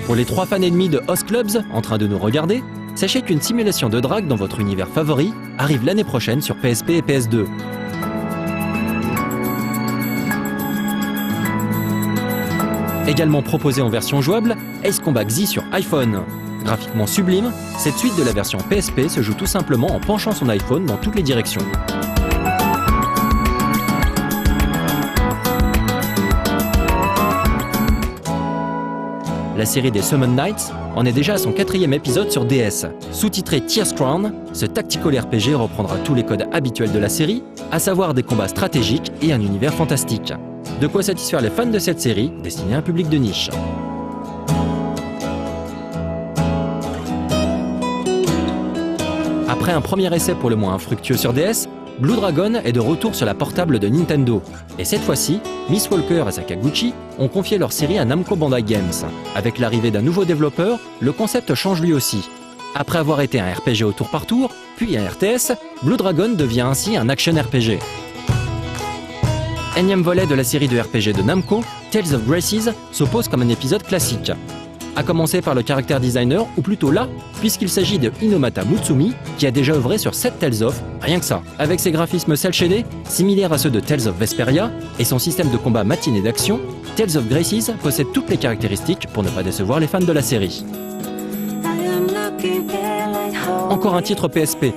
Pour les 3 fans ennemis de Host Clubs en train de nous regarder, sachez qu'une simulation de drague dans votre univers favori arrive l'année prochaine sur PSP et PS2. Également proposé en version jouable, Ace Combat Xy sur iPhone. Graphiquement sublime, cette suite de la version PSP se joue tout simplement en penchant son iPhone dans toutes les directions. La série des Summon Knights en est déjà à son 4e épisode sur DS. Sous-titré Tears Crown, ce tactical RPG reprendra tous les codes habituels de la série, à savoir des combats stratégiques et un univers fantastique. De quoi satisfaire les fans de cette série, destinée à un public de niche. Après un premier essai pour le moins infructueux sur DS, Blue Dragon est de retour sur la portable de Nintendo. Et cette fois-ci, Miss Walker et Sakaguchi ont confié leur série à Namco Bandai Games. Avec l'arrivée d'un nouveau développeur, le concept change lui aussi. Après avoir été un RPG au tour par tour, puis un RTS, Blue Dragon devient ainsi un action RPG. Énième volet de la série de RPG de Namco, Tales of Graces s'oppose comme un épisode classique. À commencer par le character designer, ou plutôt là, puisqu'il s'agit de Inomata Mutsumi, qui a déjà œuvré sur 7 Tales of, rien que ça. Avec ses graphismes cel-shadés, similaires à ceux de Tales of Vesperia, et son système de combat matiné d'action, Tales of Graces possède toutes les caractéristiques pour ne pas décevoir les fans de la série. Encore un titre PSP,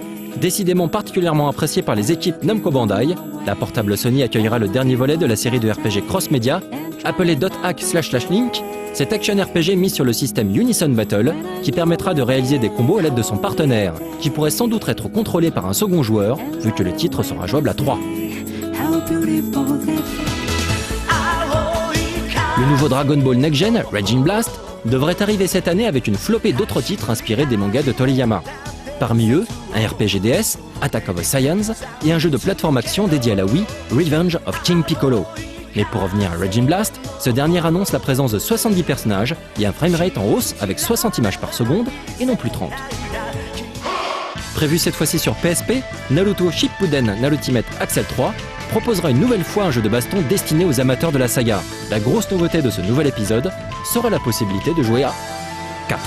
décidément particulièrement apprécié par les équipes Namco Bandai, la portable Sony accueillera le dernier volet de la série de RPG cross-média, appelé .hack//link. Cet action RPG mis sur le système Unison Battle, qui permettra de réaliser des combos à l'aide de son partenaire, qui pourrait sans doute être contrôlé par un second joueur, vu que le titre sera jouable à 3. Le nouveau Dragon Ball Next Gen, Raging Blast, devrait arriver cette année avec une flopée d'autres titres inspirés des mangas de Toriyama. Parmi eux, un RPG DS, Attack of the Saiyans, et un jeu de plateforme action dédié à la Wii, Revenge of King Piccolo. Mais pour revenir à Raging Blast, ce dernier annonce la présence de 70 personnages et un framerate en hausse avec 60 images par seconde et non plus 30. Prévu cette fois-ci sur PSP, Naruto Shippuden Ultimate Axel 3 proposera une nouvelle fois un jeu de baston destiné aux amateurs de la saga. La grosse nouveauté de ce nouvel épisode sera la possibilité de jouer à 4.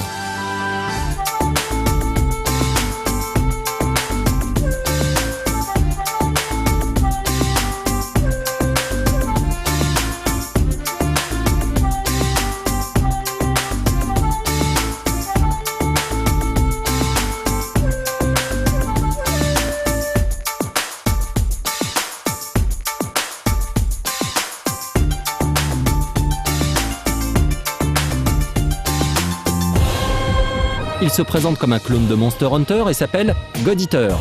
Il se présente comme un clone de Monster Hunter et s'appelle God Eater.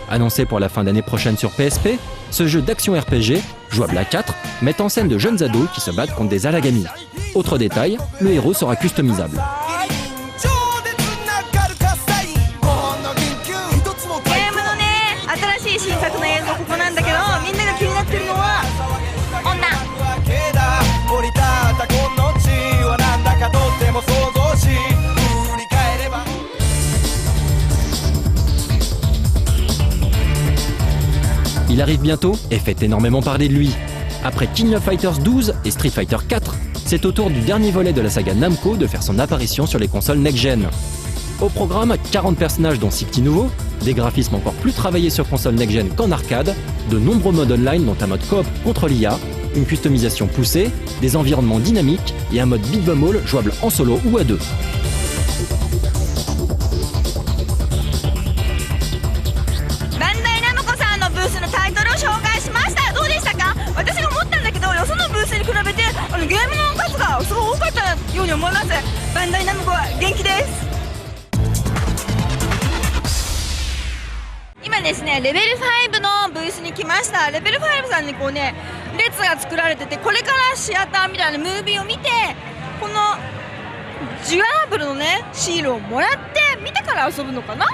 Annoncé pour la fin d'année prochaine sur PSP, ce jeu d'action RPG, jouable à 4, met en scène de jeunes ados qui se battent contre des Alagami. Autre détail, le héros sera customisable.
新しい新作の映像ここなんだけど、みんなが気になってるのは女。降り立ったこの地はなんだかとっても想像し振り返れば。
Il arrive bientôt et fait énormément parler de lui. Après King of Fighters 12 et Street Fighter 4, c'est au tour du dernier volet de la saga Namco de faire son apparition sur les consoles next-gen. Au programme, 40 personnages dont 6 petits nouveaux, des graphismes encore plus travaillés sur console next-gen qu'en arcade, de nombreux modes online dont un mode coop contre l'IA, une customisation poussée, des environnements dynamiques et un mode beat 'em all jouable en solo ou à deux.
Maintenantですね、レベル5のブースに来ました。レベル5さんにこうね、列が作られてて、これからシアターみたいなムービーを見て、このジュアーブルのねシールをもらって見てから遊ぶのかな。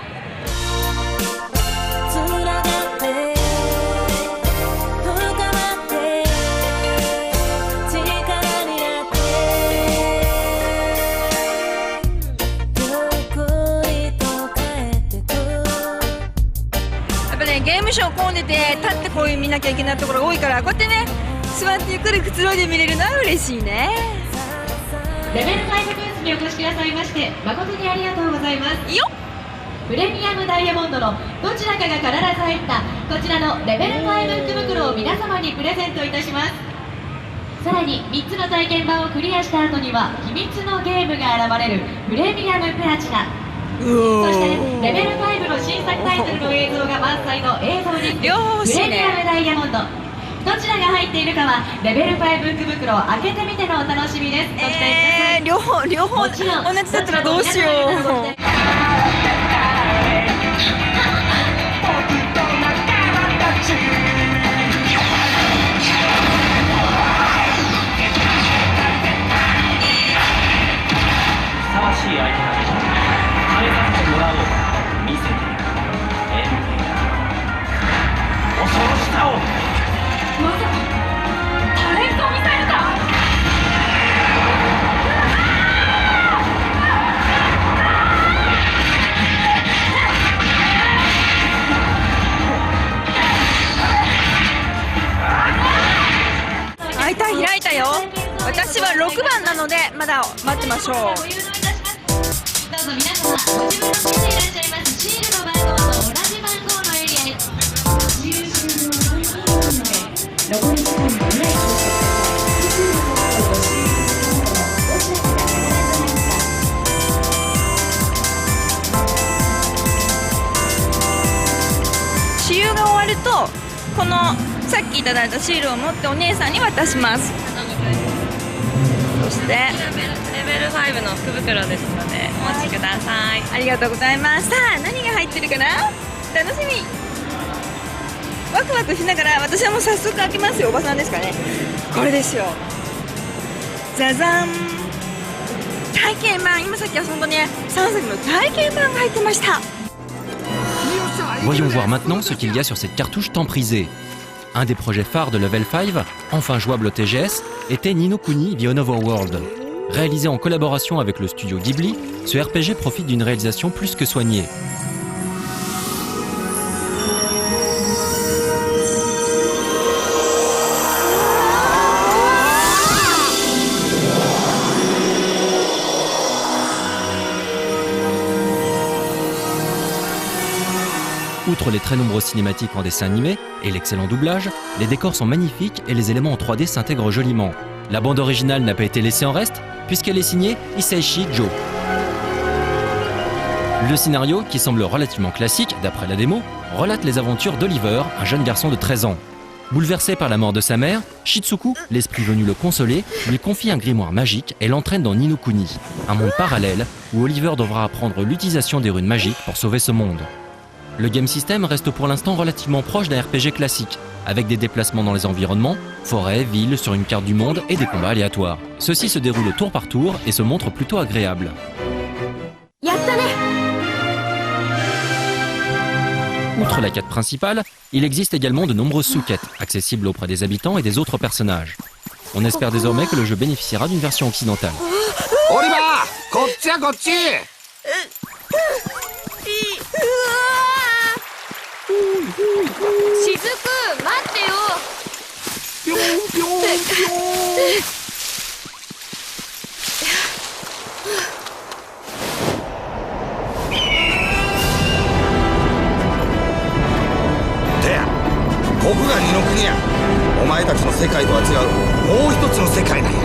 ゲームショー混んでて立ってこういう見なきゃいけないところが多いから、こうやってね座ってゆっくりくつろいで見れるのは嬉しいね。
レベル5ブースにお越しくださいまして誠にありがとうございます。
よっ、
プレミアムダイヤモンドのどちらかが必ず入ったこちらのレベル5福袋を皆様にプレゼントいたします。さらに3つの体験版をクリアした後には秘密のゲームが現れるプレミアムプラチナ、そしてレベル5の新作タイトルの映像が満載の映像ディスク、プレミアムダイヤモンド、どちらが入っているかはレベル5福袋を開けてみてのお楽しみです。ご期待ください。
両方同じだったらどうしよう。開いたよ。私は6番なのでまだ待ってましょう。
どうぞ皆様ご自分の手でいらっしゃいますシールの番号と同じ番号のエリアに残り時間がない
私有が終わるとこのさっきいただいたシールを持ってお姉さんに渡します。そして
レベル5の福袋ですのでお待ちください。
ありがとうございます。さあ何が入ってるかな、楽しみ。ワクワクしながら私はもう早速開けますよ。おばさんですかね。これですよ。ザザン、体験版。今さっき遊んだね3作の体験版が入ってました。
Voyons voir maintenant ce qu'il y a sur cette cartouche tant prisée. Un des projets phares de Level 5, enfin jouable au TGS, était Ni no Kuni Beyond Overworld. Réalisé en collaboration avec le studio Ghibli, ce RPG profite d'une réalisation plus que soignée. Outre les très nombreuses cinématiques en dessin animé et l'excellent doublage, les décors sont magnifiques et les éléments en 3D s'intègrent joliment. La bande originale n'a pas été laissée en reste puisqu'elle est signée Hisaishi Joe. Le scénario, qui semble relativement classique d'après la démo, relate les aventures d'Oliver, un jeune garçon de 13 ans. Bouleversé par la mort de sa mère, Shitsuku, l'esprit venu le consoler, lui confie un grimoire magique et l'entraîne dans Ni no Kuni, un monde parallèle où Oliver devra apprendre l'utilisation des runes magiques pour sauver ce monde. Le game system reste pour l'instant relativement proche d'un RPG classique, avec des déplacements dans les environnements, forêts, villes sur une carte du monde et des combats aléatoires. Ceux-ci se déroulent tour par tour et se montrent plutôt agréables. Outre la quête principale, il existe également de nombreuses sous-quêtes, accessibles auprès des habitants et des autres personnages. On espère désormais que le jeu bénéficiera d'une version occidentale.
Oliver, こっちやこっち。
しずく待ってよ。
ぴょんぴょんぴょん。で、ここが二の国や。お前たちの世界とは違うもう一つの世界なんや。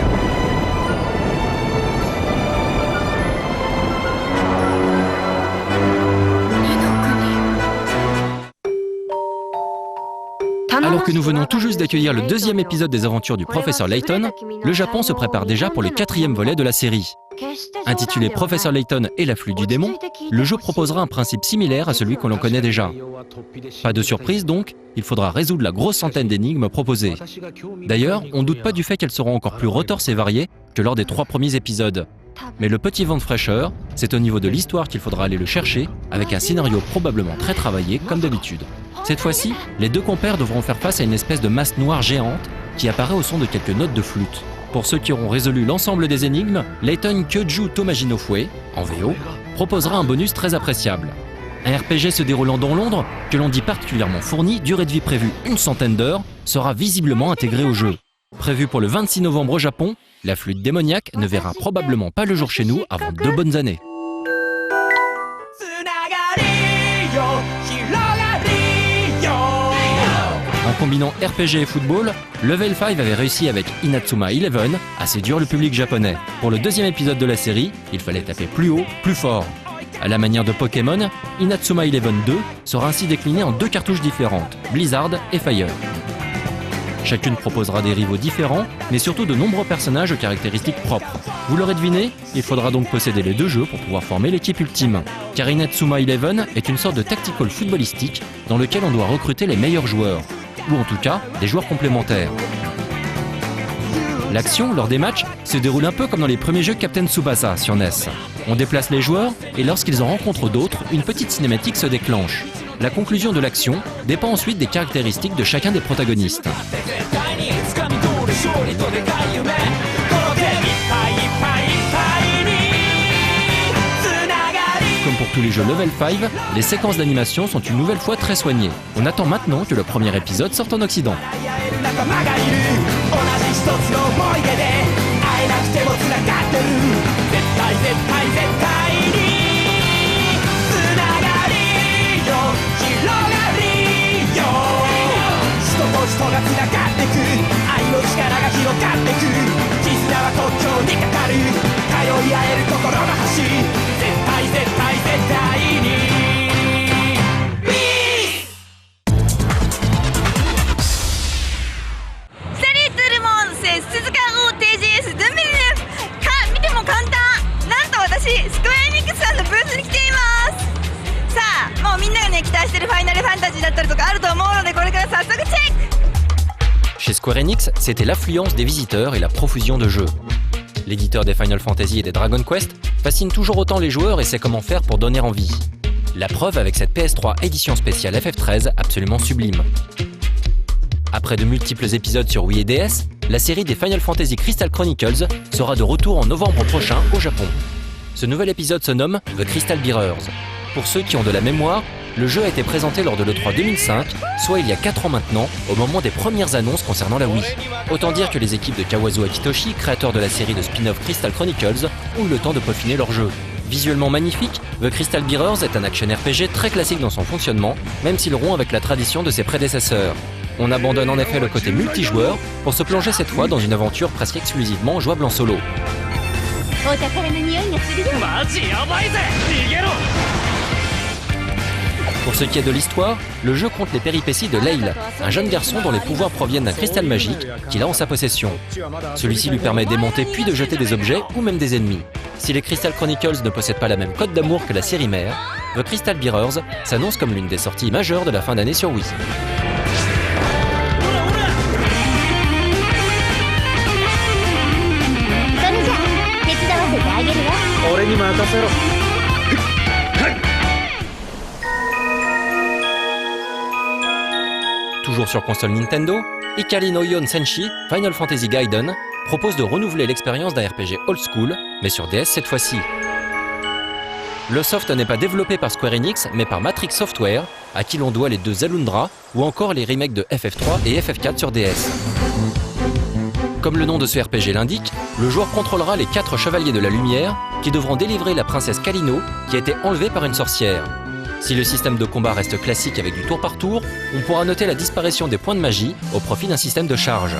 Alors que nous venons tout juste d'accueillir le deuxième épisode des aventures du professeur Layton, le Japon se prépare déjà pour le 4e volet de la série. Intitulé Professeur Layton et la flûte du démon, le jeu proposera un principe similaire à celui que l'on connaît déjà. Pas de surprise donc, il faudra résoudre la grosse centaine d'énigmes proposées. D'ailleurs, on ne doute pas du fait qu'elles seront encore plus retorses et variées que lors des 3 premiers épisodes. Mais le petit vent de fraîcheur, c'est au niveau de l'histoire qu'il faudra aller le chercher, avec un scénario probablement très travaillé comme d'habitude. Cette fois-ci, les deux compères devront faire face à une espèce de masse noire géante qui apparaît au son de quelques notes de flûte. Pour ceux qui auront résolu l'ensemble des énigmes, Layton Kyoju Tomaji no Fue, en VO, proposera un bonus très appréciable. Un RPG se déroulant dans Londres, que l'on dit particulièrement fourni, durée de vie prévue une centaine d'heures, sera visiblement intégré au jeu. Prévu pour le 26 novembre au Japon, la flûte démoniaque ne verra probablement pas le jour chez nous avant 2 bonnes années. En combinant RPG et football, Level 5 avait réussi avec Inatsuma 11 à séduire le public japonais. Pour le 2e épisode de la série, il fallait taper plus haut, plus fort. À la manière de Pokémon, Inatsuma 11 2 sera ainsi décliné en 2 cartouches différentes, Blizzard et Fire. Chacune proposera des rivaux différents, mais surtout de nombreux personnages aux caractéristiques propres. Vous l'aurez deviné, il faudra donc posséder les 2 jeux pour pouvoir former l'équipe ultime. Car Inatsuma 11 est une sorte de tactical footballistique dans lequel on doit recruter les meilleurs joueurs, ou en tout cas des joueurs complémentaires. L'action, lors des matchs, se déroule un peu comme dans les premiers jeux Captain Tsubasa sur NES. On déplace les joueurs et lorsqu'ils en rencontrent d'autres, une petite cinématique se déclenche. La conclusion de l'action dépend ensuite des caractéristiques de chacun des protagonistes. Comme pour tous les jeux Level 5, les séquences d'animation sont une nouvelle fois très soignées. On attend maintenant que le premier épisode sorte en Occident. Square Enix, c'était l'affluence des visiteurs et la profusion de jeux. L'éditeur des Final Fantasy et des Dragon Quest fascine toujours autant les joueurs et sait comment faire pour donner envie. La preuve avec cette PS3 édition spéciale FF13 absolument sublime. Après de multiples épisodes sur Wii et DS, la série des Final Fantasy Crystal Chronicles sera de retour en novembre prochain au Japon. Ce nouvel épisode se nomme The Crystal Bearers. Pour ceux qui ont de la mémoire, le jeu a été présenté lors de l'E3 2005, soit il y a 4 ans maintenant, au moment des premières annonces concernant la Wii. Autant dire que les équipes de Kawazu Akitoshi, créateurs de la série de spin-off Crystal Chronicles, ont eu le temps de peaufiner leur jeu. Visuellement magnifique, The Crystal Bearers est un action RPG très classique dans son fonctionnement, même s'il rompt avec la tradition de ses prédécesseurs. On abandonne en effet le côté multijoueur pour se plonger cette fois dans une aventure presque exclusivement jouable en solo. Pour ce qui est de l'histoire, le jeu compte les péripéties de Layl, un jeune garçon dont les pouvoirs proviennent d'un cristal magique qu'il a en sa possession. Celui-ci lui permet d'aimanter puis de jeter des objets ou même des ennemis. Si les Crystal Chronicles ne possèdent pas la même cote d'amour que la série mère, The Crystal Bearers s'annonce comme l'une des sorties majeures de la fin d'année sur Wii. Toujours sur console Nintendo, Ikari no Ion Senshi Final Fantasy Gaiden propose de renouveler l'expérience d'un RPG old school, mais sur DS cette fois-ci. Le soft n'est pas développé par Square Enix, mais par Matrix Software, à qui l'on doit les 2 Alundra, ou encore les remakes de FF3 et FF4 sur DS. Comme le nom de ce RPG l'indique, le joueur contrôlera les 4 chevaliers de la lumière qui devront délivrer la princesse Kalino qui a été enlevée par une sorcière. Si le système de combat reste classique avec du tour par tour, on pourra noter la disparition des points de magie au profit d'un système de charge.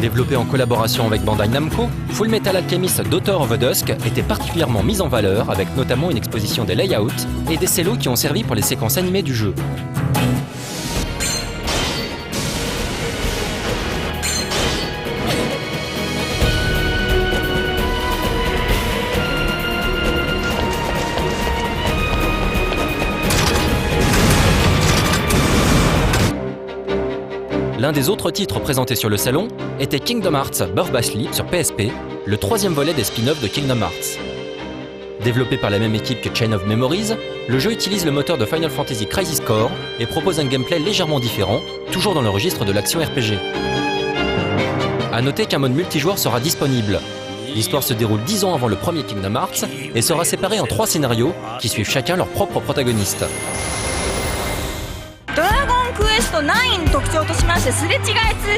Développé en collaboration avec Bandai Namco, Full Metal Alchemist Daughter of the Dusk était particulièrement mise en valeur avec notamment une exposition des layouts et des cellos qui ont servi pour les séquences animées du jeu. L'un des autres titres présentés sur le salon était Kingdom Hearts Birth by Sleep sur PSP, le 3e volet des spin-offs de Kingdom Hearts. Développé par la même équipe que Chain of Memories, le jeu utilise le moteur de Final Fantasy Crisis Core et propose un gameplay légèrement différent, toujours dans le registre de l'action RPG. A noter qu'un mode multijoueur sera disponible. L'histoire se déroule 10 ans avant le premier Kingdom Hearts et sera séparée en 3 scénarios qui suivent chacun leur propre protagoniste.
Quest 9 特徴としましてすれ違い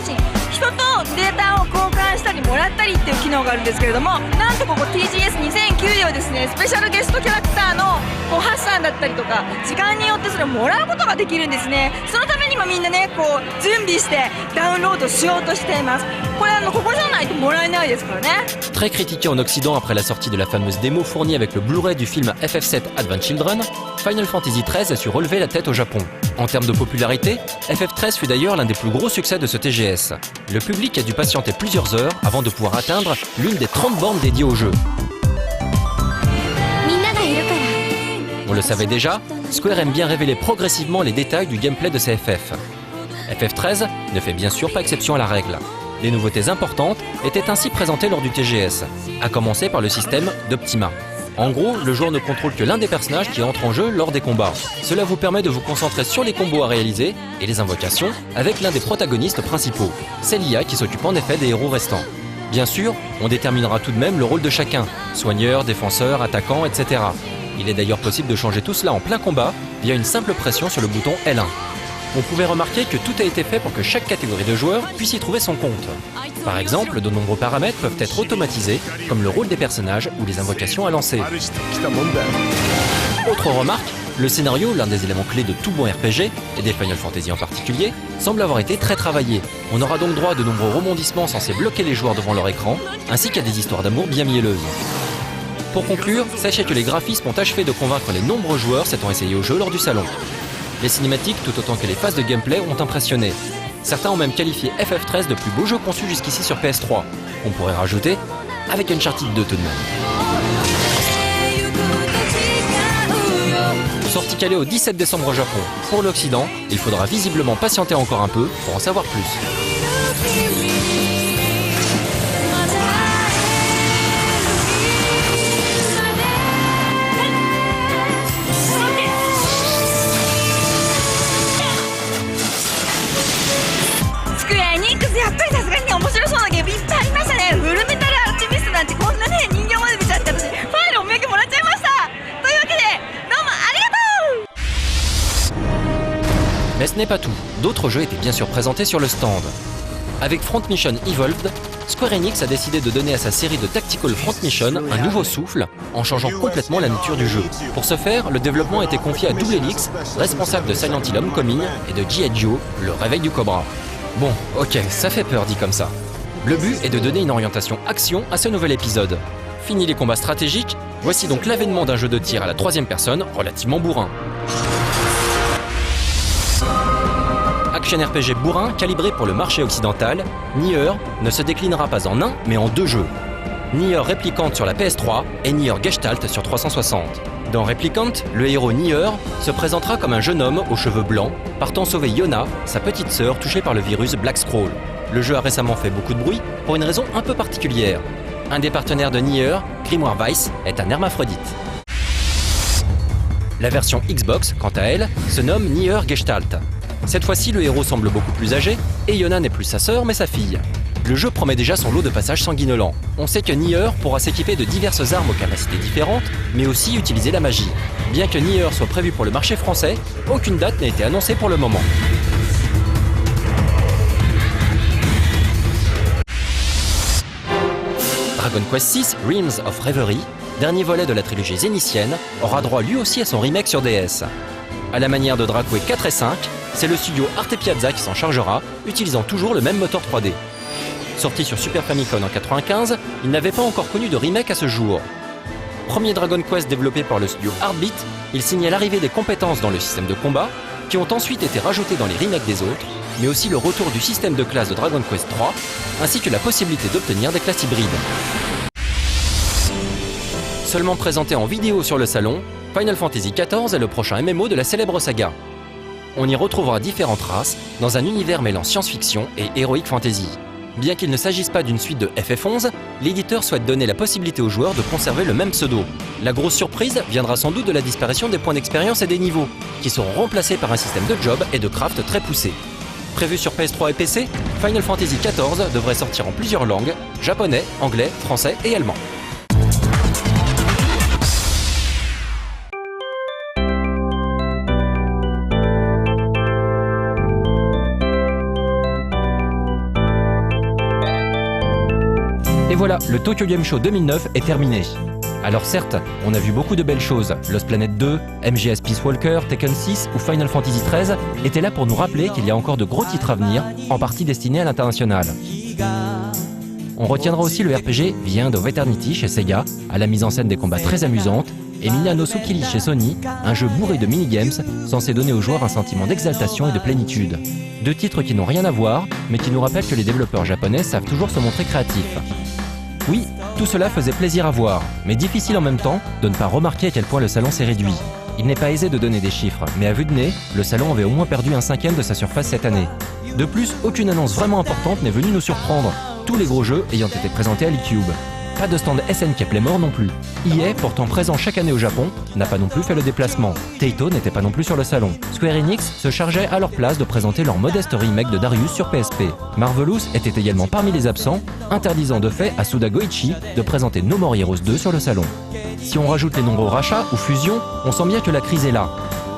通信、人とデータを交換したりもらったりっていう機能があるんですけれども、なんとここ TGS2009 ではですね、スペシャルゲストキャラクターのこうハッサンだったりとか時間によってそれをもらうことができるんですね。そのために今みんなねこう準備してダウンロードしようとしています。これここじゃないともらえないですからね。
Très critiqué en Occident après la sortie de la fameuse démo fournie avec le Blu-ray du film FF7 Advent Children, Final Fantasy XIII a su relever la tête au Japon. En termes de popularité, FF13 fut d'ailleurs l'un des plus gros succès de ce TGS. Le public a dû patienter plusieurs heures avant de pouvoir atteindre l'une des 30 bornes dédiées au jeu. On le savait déjà, Square aime bien révéler progressivement les détails du gameplay de ses FF. FF13 ne fait bien sûr pas exception à la règle. Des nouveautés importantes étaient ainsi présentées lors du TGS, à commencer par le système d'Optima. En gros, le joueur ne contrôle que l'un des personnages qui entre en jeu lors des combats. Cela vous permet de vous concentrer sur les combos à réaliser et les invocations avec l'un des protagonistes principaux. C'est l'IA qui s'occupe en effet des héros restants. Bien sûr, on déterminera tout de même le rôle de chacun, soigneur, défenseur, attaquant, etc. Il est d'ailleurs possible de changer tout cela en plein combat via une simple pression sur le bouton L1. On pouvait remarquer que tout a été fait pour que chaque catégorie de joueurs puisse y trouver son compte. Par exemple, de nombreux paramètres peuvent être automatisés, comme le rôle des personnages ou les invocations à lancer. Autre remarque, le scénario, l'un des éléments clés de tout bon RPG, et des Final Fantasy en particulier, semble avoir été très travaillé. On aura donc droit à de nombreux rebondissements censés bloquer les joueurs devant leur écran, ainsi qu'à des histoires d'amour bien mielleuses. Pour conclure, sachez que les graphismes ont achevé de convaincre les nombreux joueurs s'étant essayés au jeu lors du salon. Les cinématiques, tout autant que les phases de gameplay, ont impressionné. Certains ont même qualifié FF13 de plus beau jeu conçu jusqu'ici sur PS3. On pourrait rajouter avec Uncharted 2 tout de même. calé au 17 décembre au Japon. Pour l'Occident, il faudra visiblement patienter encore un peu pour en savoir plus.
スクエアエニックスやっぱりさすがにね面白そうなゲームいっぱいありましたね。フルメタルアルチミストなんてこんなね人形まで見ちゃって私ファイルお土産もらっちゃいました。というわけでどうもありがとう。
Mais ce n'est pas tout, d'autres jeux étaient bien sûr présentés sur le stand. Avec Front Mission Evolved, Square Enix a décidé de donner à sa série de Tactical Front Mission un nouveau souffle en changeant complètement la nature du jeu. Pour ce faire, le développement a été confié à Double Helix, responsable de Silent Hill Homecoming et de G.I. Joe, le réveil du Cobra. Bon, ok, ça fait peur dit comme ça. Le but est de donner une orientation action à ce nouvel épisode. Fini les combats stratégiques, voici donc l'avènement d'un jeu de tir à la troisième personne relativement bourrin. Action RPG bourrin calibré pour le marché occidental, Nier ne se déclinera pas en un mais en deux jeux. Nier Replicant sur la PS3 et Nier Gestalt sur 360. Dans Replicant, le héros Nier se présentera comme un jeune homme aux cheveux blancs, partant sauver Yona, sa petite sœur touchée par le virus Black Scroll. Le jeu a récemment fait beaucoup de bruit pour une raison un peu particulière. Un des partenaires de Nier, Grimoire Weiss, est un hermaphrodite. La version Xbox, quant à elle, se nomme Nier Gestalt. Cette fois-ci, le héros semble beaucoup plus âgé, et Yona n'est plus sa sœur mais sa fille. Le jeu promet déjà son lot de passages sanguinolents. On sait que Nier pourra s'équiper de diverses armes aux capacités différentes, mais aussi utiliser la magie. Bien que Nier soit prévu pour le marché français, aucune date n'a été annoncée pour le moment. Dragon Quest VI Realms of Reverie, dernier volet de la trilogie zénitienne, aura droit lui aussi à son remake sur DS. À la manière de Dracoué 4 et 5, c'est le studio Arte Piazza qui s'en chargera, utilisant toujours le même moteur 3D. Sorti sur Super Famicom en 1995, il n'avait pas encore connu de remake à ce jour. Premier Dragon Quest développé par le studio Heartbeat, il signait l'arrivée des compétences dans le système de combat, qui ont ensuite été rajoutées dans les remakes des autres, mais aussi le retour du système de classe de Dragon Quest 3, ainsi que la possibilité d'obtenir des classes hybrides. Seulement présenté en vidéo sur le salon, Final Fantasy XIV est le prochain MMO de la célèbre saga. On y retrouvera différentes races dans un univers mêlant science-fiction et heroic fantasy. Bien qu'il ne s'agisse pas d'une suite de FF11, l'éditeur souhaite donner la possibilité aux joueurs de conserver le même pseudo. La grosse surprise viendra sans doute de la disparition des points d'expérience et des niveaux, qui seront remplacés par un système de job et de craft très poussé. Prévu sur PS3 et PC, Final Fantasy XIV devrait sortir en plusieurs langues, japonais, anglais, français et allemand. Et voilà, le Tokyo Game Show 2009 est terminé. Alors certes, on a vu beaucoup de belles choses. Lost Planet 2, MGS Peace Walker, Tekken 6 ou Final Fantasy 13 étaient là pour nous rappeler qu'il y a encore de gros titres à venir, en partie destinés à l'international. On retiendra aussi le RPG The End of Eternity chez Sega, à la mise en scène des combats très amusantes, et Mina no Tsukili chez Sony, un jeu bourré de minigames censé donner aux joueurs un sentiment d'exaltation et de plénitude. Deux titres qui n'ont rien à voir, mais qui nous rappellent que les développeurs japonais savent toujours se montrer créatifs. Oui, tout cela faisait plaisir à voir, mais difficile en même temps de ne pas remarquer à quel point le salon s'est réduit. Il n'est pas aisé de donner des chiffres, mais à vue de nez, le salon avait au moins perdu un cinquième de sa surface cette année. De plus, aucune annonce vraiment importante n'est venue nous surprendre, tous les gros jeux ayant été présentés à l'E-Cube. Pas de stand SNK Playmore non plus. EA, pourtant présent chaque année au Japon, n'a pas non plus fait le déplacement. Taito n'était pas non plus sur le salon. Square Enix se chargeait à leur place de présenter leur modeste remake de Darius sur PSP. Marvelous était également parmi les absents, interdisant de fait à Suda Goichi de présenter No More Heroes 2 sur le salon. Si on rajoute les nombreux rachats ou fusions, on sent bien que la crise est là.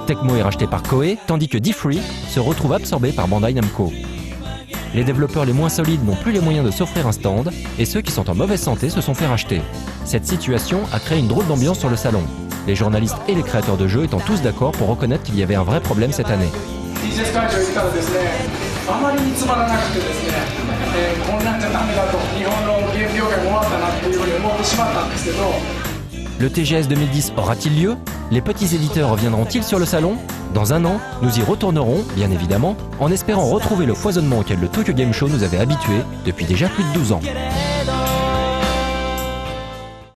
Tecmo est racheté par Koei, tandis que D3 se retrouve absorbé par Bandai Namco. Les développeurs les moins solides n'ont plus les moyens de s'offrir un stand, et ceux qui sont en mauvaise santé se sont fait racheter. Cette situation a créé une drôle d'ambiance sur le salon, les journalistes et les créateurs de jeux étant tous d'accord pour reconnaître qu'il y avait un vrai problème cette année. Le TGS 2010 aura-t-il lieu? Les petits éditeurs reviendront-ils sur le salon? Dans un an, nous y retournerons, bien évidemment, en espérant retrouver le foisonnement auquel le Tokyo Game Show nous avait habitués depuis déjà plus de 12 ans.